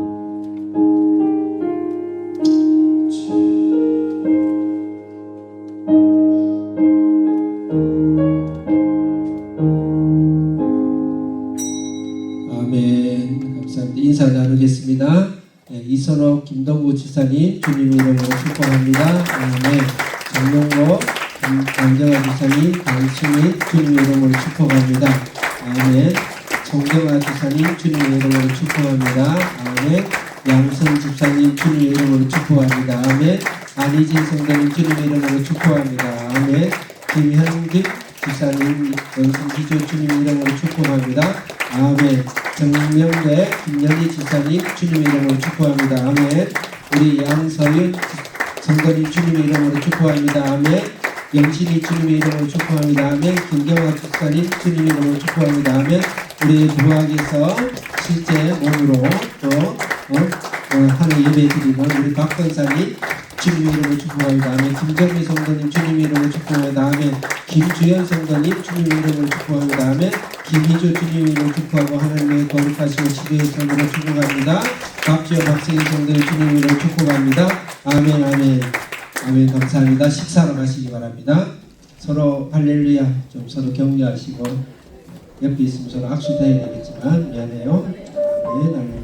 아멘. 감사합니다. 인사 나누겠습니다. 네, 이선옥 김동구 지사님 주님 이름으로 축복합니다. 아멘. 장용로 강정아 지사님 강수민 주님 이름으로 축복합니다. 아멘. 송정아 지사님 주님 이름으로 축복합니다. 아멘. 양선 집사님 주님 이름으로 축복합니다. 아멘. 안희진 성도님 주님 이름으로 축복합니다. 아멘. 김현집 집사님 영성기조 주님 이름으로 축복합니다. 아멘. 정명대 김연희 집사님 주님 이름으로 축복합니다. 아멘. 우리 양서윤 성도님 주님 이름으로 축복합니다. 아멘. 영신이 주님의 이름으로 축복합니다. 아멘. 김경화 집사님 주님 이름으로 축복합니다. 아멘. 우리 부학에서 실제 몸으로 또 하는 예배 드리는 우리 박건사님 주님 이름으로 축복합니다. 아멘. 김정미 성도님 주님 이름으로 축복합니다. 아멘. 김주현 성도님 주님 이름으로 축복합니다. 아멘. 김희조 주님 이름으로 축복하고 하나님의 거룩하시고 지배의 성도로 축복합니다. 박지호 박세희 성도님 주님 이름으로 축복합니다. 아멘. 아멘. 아멘. 감사합니다. 식사로 가시기 바랍니다. 서로 할렐루야 좀 서로 격려하시고 옆에 있으면 서로 악수도 해야 되겠지만 미안해요. 아멘.